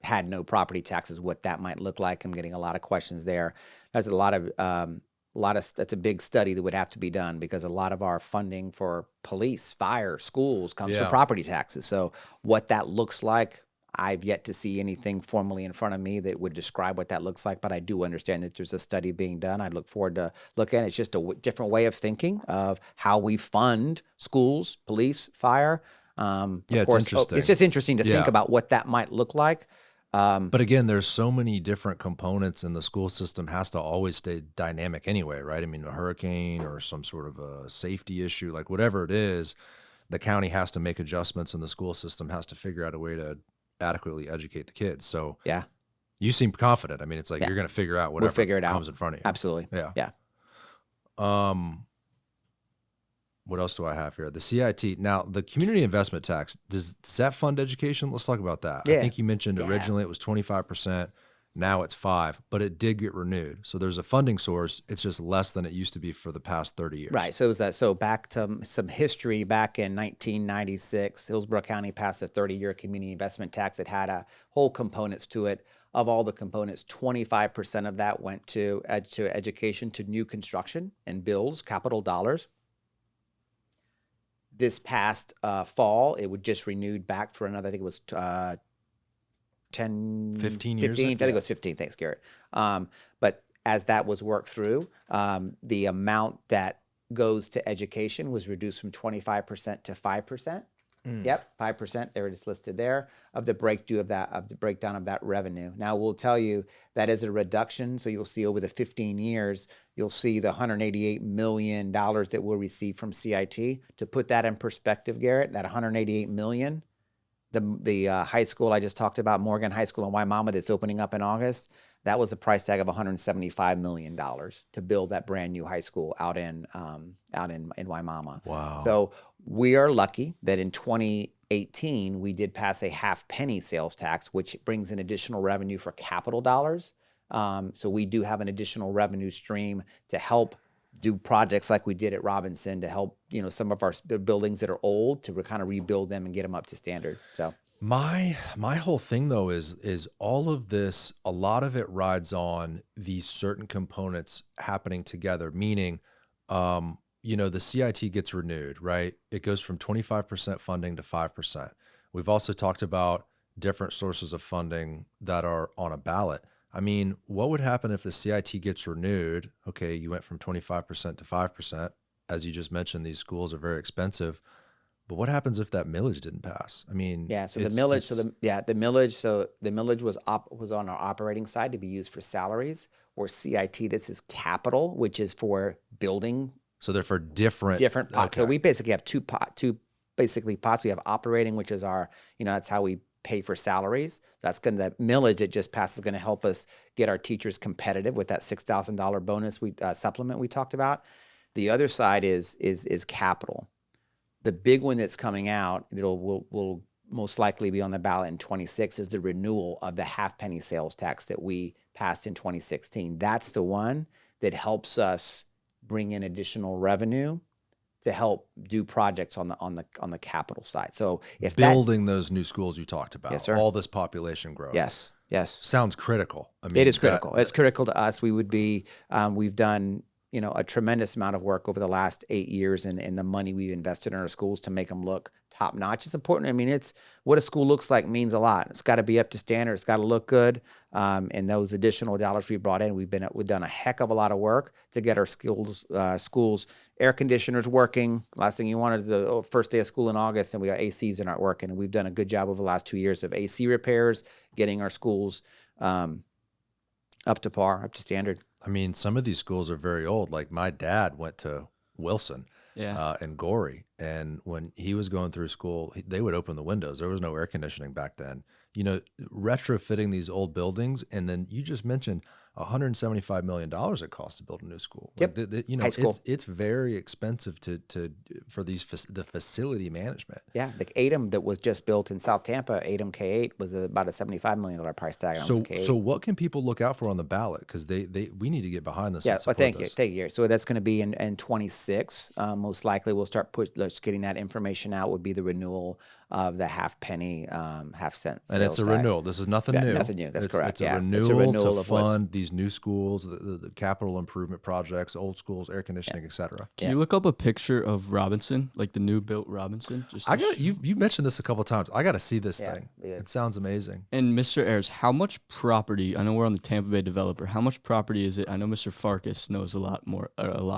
had no property taxes, what that might look like. I'm getting a lot of questions there. There's that's a big study that would have to be done because a lot of our funding for police, fire, schools comes from property taxes. So what that looks like, I've yet to see anything formally in front of me that would describe what that looks like, but I do understand that there's a study being done. I look forward to looking at it. It's just a different way of thinking of how we fund schools, police, fire. It's interesting. It's just interesting to think about what that might look like. But again, there's so many different components, and the school system has to always stay dynamic anyway, right? I mean, a hurricane or some sort of a safety issue, like whatever it is, the county has to make adjustments, and the school system has to figure out a way to adequately educate the kids. So you seem confident. I mean, it's like you're going to figure out whatever comes in front of you. Absolutely. Yeah. One What else do I have here? The CIT. Now, the community investment tax, does that fund education? Let's talk about that. I Yeah. think you mentioned originally it was 25%. Now it's 5%, but it did get renewed. So there's a funding source. It's just less than it used to be for the past 30 years. Right. So it was so back to some history. Back in 1996, Hillsborough County passed a 30-year community investment tax. It had a whole components to it. Of all the components, 25% of that went to education, to new construction and builds, capital dollars. This past fall, it would just renewed back for another, I think it was 15 years. 15, I think it was 15. Thanks, Garrett. But as that was worked through, the amount that goes to education was reduced from 25% to 5%. Yep, 5%. There it is listed there of the breakdown of that revenue. Now we'll tell you that is a reduction. So you'll see over the 15 years, you'll see the $188 million that we'll receive from CIT. To put that in perspective, Garrett, that $188 million, the high school I just talked about, Morgan High School in Waimama, that's opening up in August, that was a price tag of $175 million to build that brand new high school out in Waimama. Wow. So we are lucky that in 2018 we did pass a half-penny sales tax, which brings in additional revenue for capital dollars. So we do have an additional revenue stream to help do projects like we did at Robinson, to help some of our buildings that are old, to kind of rebuild them and get them up to standard. So my whole thing though is all of this, a lot of it rides on these certain components happening together, meaning the CIT gets renewed, right? It goes from 25% funding to 5%. We've also talked about different sources of funding that are on a ballot. I mean, what would happen if the CIT gets renewed? Okay, you went from 25% to 5%. As you just mentioned, these schools are very expensive. But what happens if that millage didn't pass? I mean, the millage was on our operating side to be used for salaries, or CIT. This is capital, which is for building. So they're for different pots. Okay. So we basically have two pots. We have operating, which is our, that's how we pay for salaries. That millage that just passed is going to help us get our teachers competitive with that $6,000 bonus supplement we talked about. The other side is capital. The big one that's coming out, will most likely be on the ballot in 26, is the renewal of the half-penny sales tax that we passed in 2016. That's the one that helps us bring in additional revenue to help do projects on the capital side. So if building those new schools you talked about, yes, sir. All this population growth. Yes. Sounds critical. I mean, it is critical. It's critical to us. We would be, we've done, a tremendous amount of work over the last 8 years, and the money we've invested in our schools to make them look top notch. It's important. I mean, it's what a school looks like means a lot. It's got to be up to standard. It's got to look good. And those additional dollars we brought in, we've done a heck of a lot of work to get our schools air conditioners working. Last thing you want is the first day of school in August, and we got ACs that aren't working. And we've done a good job over the last 2 years of AC repairs, getting our schools up to par, up to standard. I mean, some of these schools are very old. Like my dad went to Wilson and Gorey, and when he was going through school, they would open the windows. There was no air conditioning back then. Retrofitting these old buildings, and then you just mentioned $175 million it costs to build a new school. Yep. High school. It's very expensive for the facility management. Yeah, the ATEM that was just built in South Tampa, ATEM K8, was about a $75 million price tag on K8. So what can people look out for on the ballot? Because we need to get behind this. Yeah, thank you. So that's going to be in 26. Most likely, we'll start getting that information out. Would be the renewal of the half-penny, half-cent. And it's a renewal. This is nothing new. Nothing new. That's correct. It's a renewal to fund these new schools, the capital improvement projects, old schools, air conditioning, etc. Can you look up a picture of Robinson, like the new built Robinson? You mentioned this a couple of times. I got to see this thing. Yeah. It sounds amazing. And Mr. Ayres, how much property? I know we're on the Tampa Bay developer. How much property is it? I know Mr. Farkas knows a lot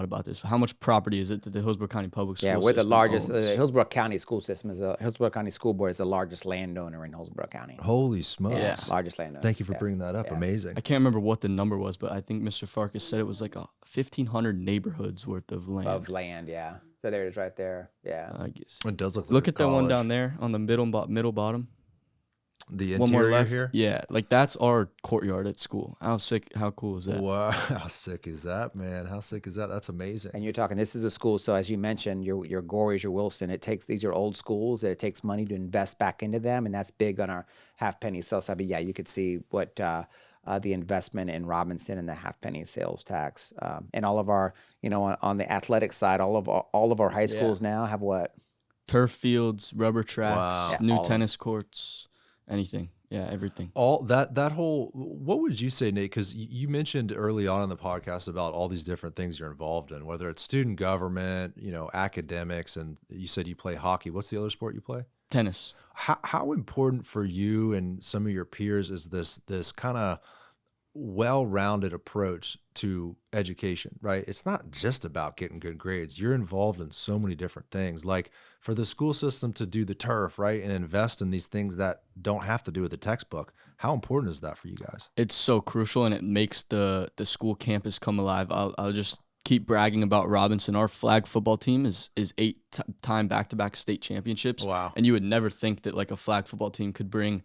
about this. How much property is it that the Hillsborough County Public School we're the largest. owns? The Hillsborough County School System Hillsborough County School Board is the largest landowner in Hillsborough County. Holy smokes! Yeah, largest landowner. Thank you for bringing that up. Amazing. I can't remember what the number was, but I think Mr. Farkas said it was like 1,500 neighborhoods worth of land. Yeah. So there it is, right there. Yeah. I guess. It does look. Look like at that one down there on the middle bottom. The One more interior left. here? Yeah, like that's our courtyard at school. How cool is that? Wow, how sick is that, man? How sick is that? That's amazing. And you're talking, this is a school, so as you mentioned, your Goreys, your Wilson, these are old schools that it takes money to invest back into them, and that's big on our half-penny sales side. But yeah, you could see what the investment in Robinson and the half-penny sales tax. And all of our, on the athletic side, all of our high schools now have what? Turf fields, rubber tracks, Wow. Yeah, new all of them. tennis courts, anything. Yeah, everything. All that whole, what would you say, Nate? Because you mentioned early on in the podcast about all these different things you're involved in, whether it's student government, academics, and you said you play hockey. What's the other sport you play? Tennis. How important for you and some of your peers is this kind of well-rounded approach to education, right? It's not just about getting good grades. You're involved in so many different things. Like for the school system to do the turf, right, and invest in these things that don't have to do with the textbook. How important is that for you guys? It's so crucial, and it makes the school campus come alive. I'll just keep bragging about Robinson. Our flag football team is 8-time back-to-back state championships. Wow. And you would never think that like a flag football team could bring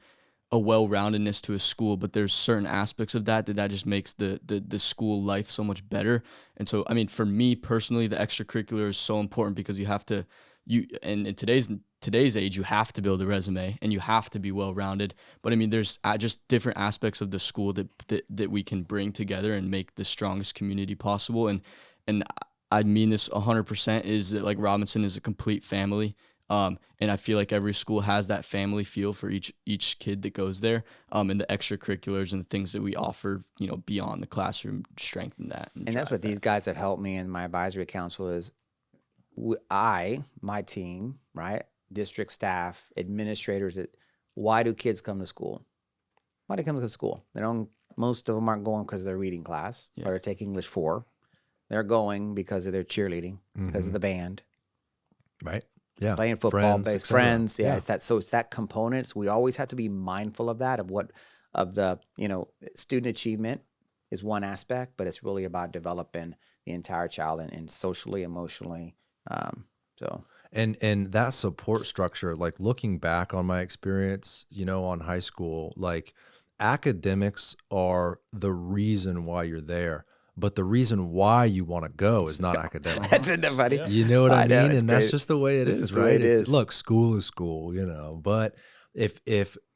a well-roundedness to a school, but there's certain aspects of that just makes the school life so much better. And so, I mean, for me personally, the extracurricular is so important because and in today's age, you have to build a resume and you have to be well-rounded. But I mean, there's just different aspects of the school that we can bring together and make the strongest community possible. And I mean this 100% is that like Robinson is a complete family. And I feel like every school has that family feel for each kid that goes there. And the extracurriculars and the things that we offer, beyond the classroom strengthen that. And that's what these guys have helped me in my advisory council is my team, right? District staff, administrators, why do kids come to school? Why do they come to school? Most of them aren't going because of their reading class or they take English 4. They're going because of their cheerleading, because of the band. Right. Yeah. Playing football, friends. Yeah. Yeah. It's that component. So we always have to be mindful of that, of the student achievement is one aspect, but it's really about developing the entire child and socially, emotionally. And that support structure, like looking back on my experience, on high school, like academics are the reason why you're there. But the reason why you want to go is not academic. That's it, funny. Yeah. You know what I mean? know, And it's that's great. just the way it This is, is the way right? it is. Look, school is school, but if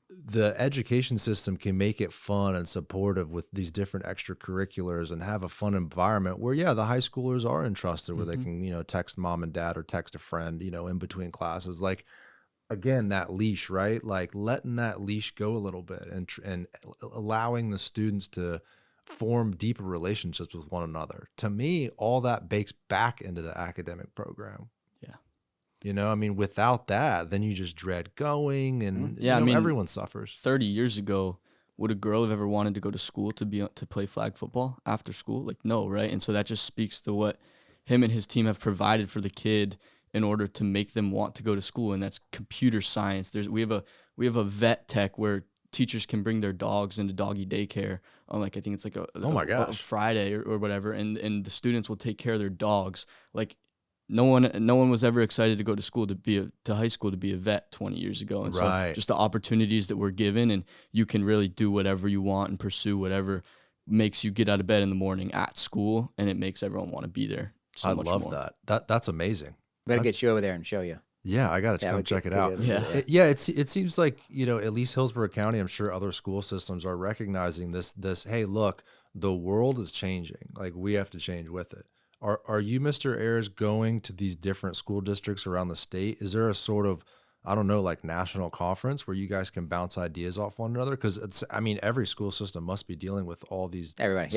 the education system can make it fun and supportive with these different extracurriculars and have a fun environment where, the high schoolers are entrusted where they can, text mom and dad or text a friend, in between classes, like, again, that leash, right? Like letting that leash go a little bit and allowing the students to form deeper relationships with one another. To me, all that bakes back into the academic program. Yeah. I mean, without that, then you just dread going and everyone suffers. 30 years ago, would a girl have ever wanted to go to school to play flag football after school? Like, no, right? And so that just speaks to what him and his team have provided for the kid in order to make them want to go to school, and that's computer science. We have a vet tech where teachers can bring their dogs into doggy daycare on I think it's like a Friday or whatever, and the students will take care of their dogs. Like no one was ever excited to go to school to high school to be a vet 20 years ago. And so just the opportunities that we're given, and you can really do whatever you want and pursue whatever makes you get out of bed in the morning at school, and it makes everyone want to be there so I much love more. that. That's amazing. Better get you over there and show you. Yeah, I got to come check it out. It seems like, at least Hillsborough County, I'm sure other school systems are recognizing this, hey, look, the world is changing. Like we have to change with it. Are you, Mr. Ayres, going to these different school districts around the state? Is there a sort of, I don't know, like national conference where you guys can bounce ideas off one another? Because every school system must be dealing with all these. Everybody.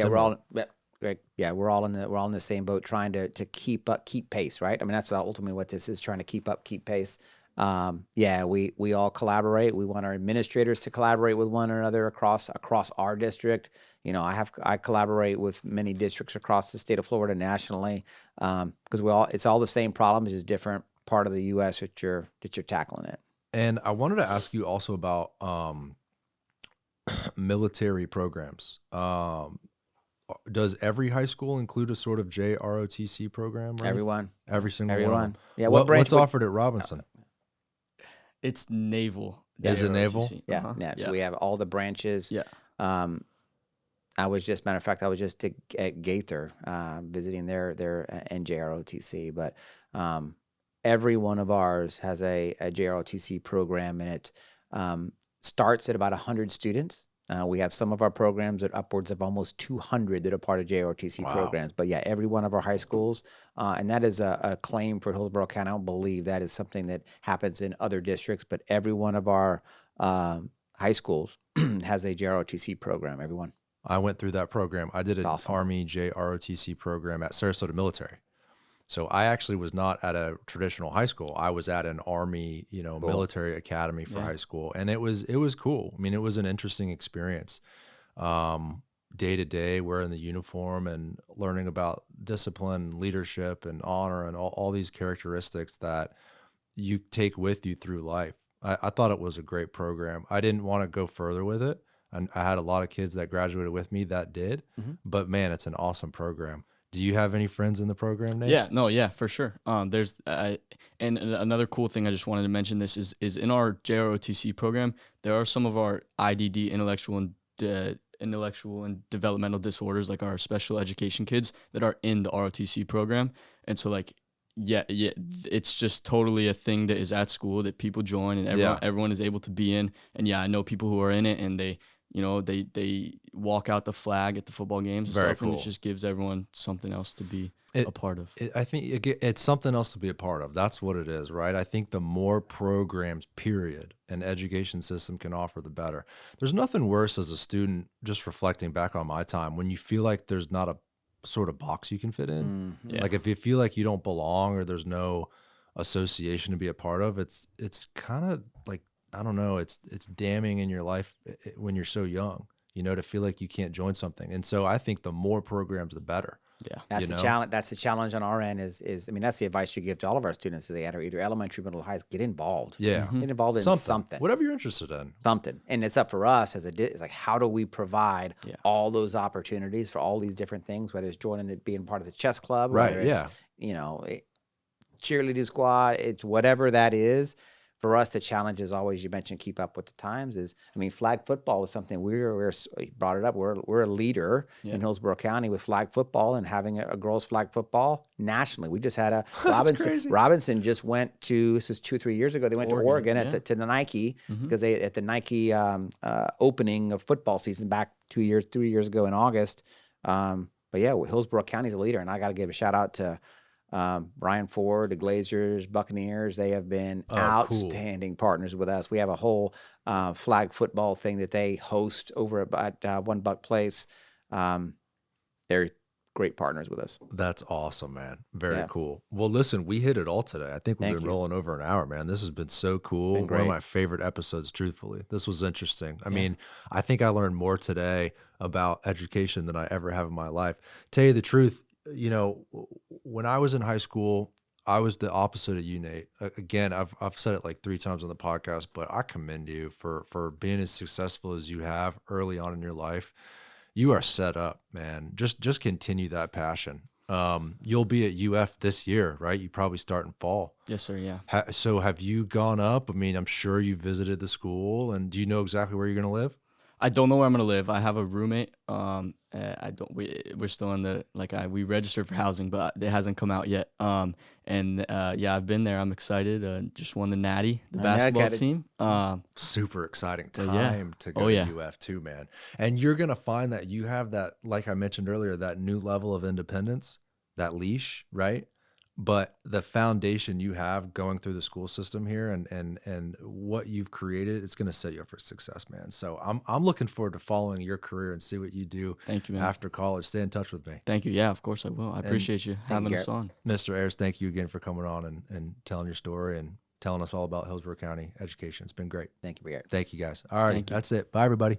Yeah, we're all in the same boat, trying to keep pace, right? I mean, that's ultimately what this is, trying to keep pace. We all collaborate. We want our administrators to collaborate with one another across our district. I collaborate with many districts across the state of Florida nationally, because it's all the same problems, just different part of the U.S. that you're tackling it. And I wanted to ask you also about military programs. Does every high school include a sort of JROTC program? Right? Every single one. Yeah. What's offered at Robinson? It's naval. Is it naval? ROTC. Yeah, Uh-huh. yeah. So Yeah. we have all the branches. Yeah. Matter of fact, I was just at Gaither visiting their NJROTC, but every one of ours has a JROTC program, and it starts at about 100 students. We have some of our programs at upwards of almost 200 that are part of JROTC Wow. programs. But yeah, every one of our high schools, and that is a claim for Hillsborough County. I don't believe that is something that happens in other districts, but every one of our high schools has a JROTC program, every one. I went through that program. I did an Awesome. Army JROTC program at Sarasota Military. So I actually was not at a traditional high school. I was at an Army, Cool. military academy for Yeah. high school, and it was cool. I mean, it was an interesting experience. Day to day, wearing the uniform and learning about discipline, leadership, and honor, and all these characteristics that you take with you through life. I thought it was a great program. I didn't want to go further with it. And I had a lot of kids that graduated with me that did, but man, it's an awesome program. Do you have any friends in the program, Nate? Yeah, no, yeah, for sure. There's and another cool thing I just wanted to mention this is in our JROTC program, there are some of our IDD intellectual and developmental disorders, like our special education kids that are in the ROTC program. And so like yeah, it's just totally a thing that is at school that people join and everyone is able to be in. And yeah, I know people who are in it, and they walk out the flag at the football games and Very stuff, and cool. it just gives everyone something else to be a part of. I think it's something else to be a part of. That's what it is, right? I think the more programs, period, an education system can offer, the better. There's nothing worse as a student, just reflecting back on my time, when you feel like there's not a sort of box you can fit in. Yeah. Like if you feel like you don't belong or there's no association to be a part of, it's kind of like, I don't know, it's damning in your life when you're so young, to feel like you can't join something. And so I think the more programs, the better. Yeah. That's the challenge. That's the challenge on our end. Is that's the advice you give to all of our students as they enter either elementary, middle, or high. Get involved. Yeah. Get involved in something. Whatever you're interested in. Something. And it's up for us it's like, how do we provide all those opportunities for all these different things, whether it's joining being part of the chess club, Right. whether it's, cheerleading squad, it's whatever that is. For us, the challenge is always, you mentioned, keep up with the times. Flag football was something we brought it up. We're a leader in Hillsborough County with flag football and having a girls flag football nationally. We just had a Robinson just went to, this was 2-3 years ago. They went to Oregon to the Nike because they at the Nike opening of football season back 3 years ago in August. But yeah, Hillsborough County's a leader, and I got to give a shout out to Brian Ford, the Glazers, Buccaneers. They have been outstanding partners with us. We have a whole flag football thing that they host over at One Buck Place. They're great partners with us. That's awesome, man. Very cool. Well, listen, we hit it all today. I think we've been rolling over an hour, man. This has been so cool. One of my favorite episodes, truthfully. This was interesting. I mean, I think I learned more today about education than I ever have in my life. Tell you the truth, when I was in high school, I was the opposite of you, Nate. Again, I've said it like 3 times on the podcast, but I commend you for being as successful as you have early on in your life. You are set up, man. Just continue that passion. You'll be at UF this year, right? You probably start in fall. Yes, sir. Yeah. So have you gone up? I mean, I'm sure you visited the school, and do you know exactly where you're going to live? I don't know where I'm gonna live. I have a roommate. We're still in we registered for housing, but it hasn't come out yet. I've been there. I'm excited. Just won the Natty, the basketball team. Super exciting time to go to UF too, man. And you're gonna find that you have that, like I mentioned earlier, that new level of independence, that leash, right? But the foundation you have going through the school system here and what you've created, it's going to set you up for success, man. So I'm looking forward to following your career and see what you do. Thank you, man. After college. Stay in touch with me. Thank you. Yeah, of course I will. I appreciate you having us on. Mr. Ayres, thank you again for coming on and telling your story and telling us all about Hillsborough County education. It's been great. Thank you, Garrett. Thank you, guys. All right, that's it. Bye, everybody.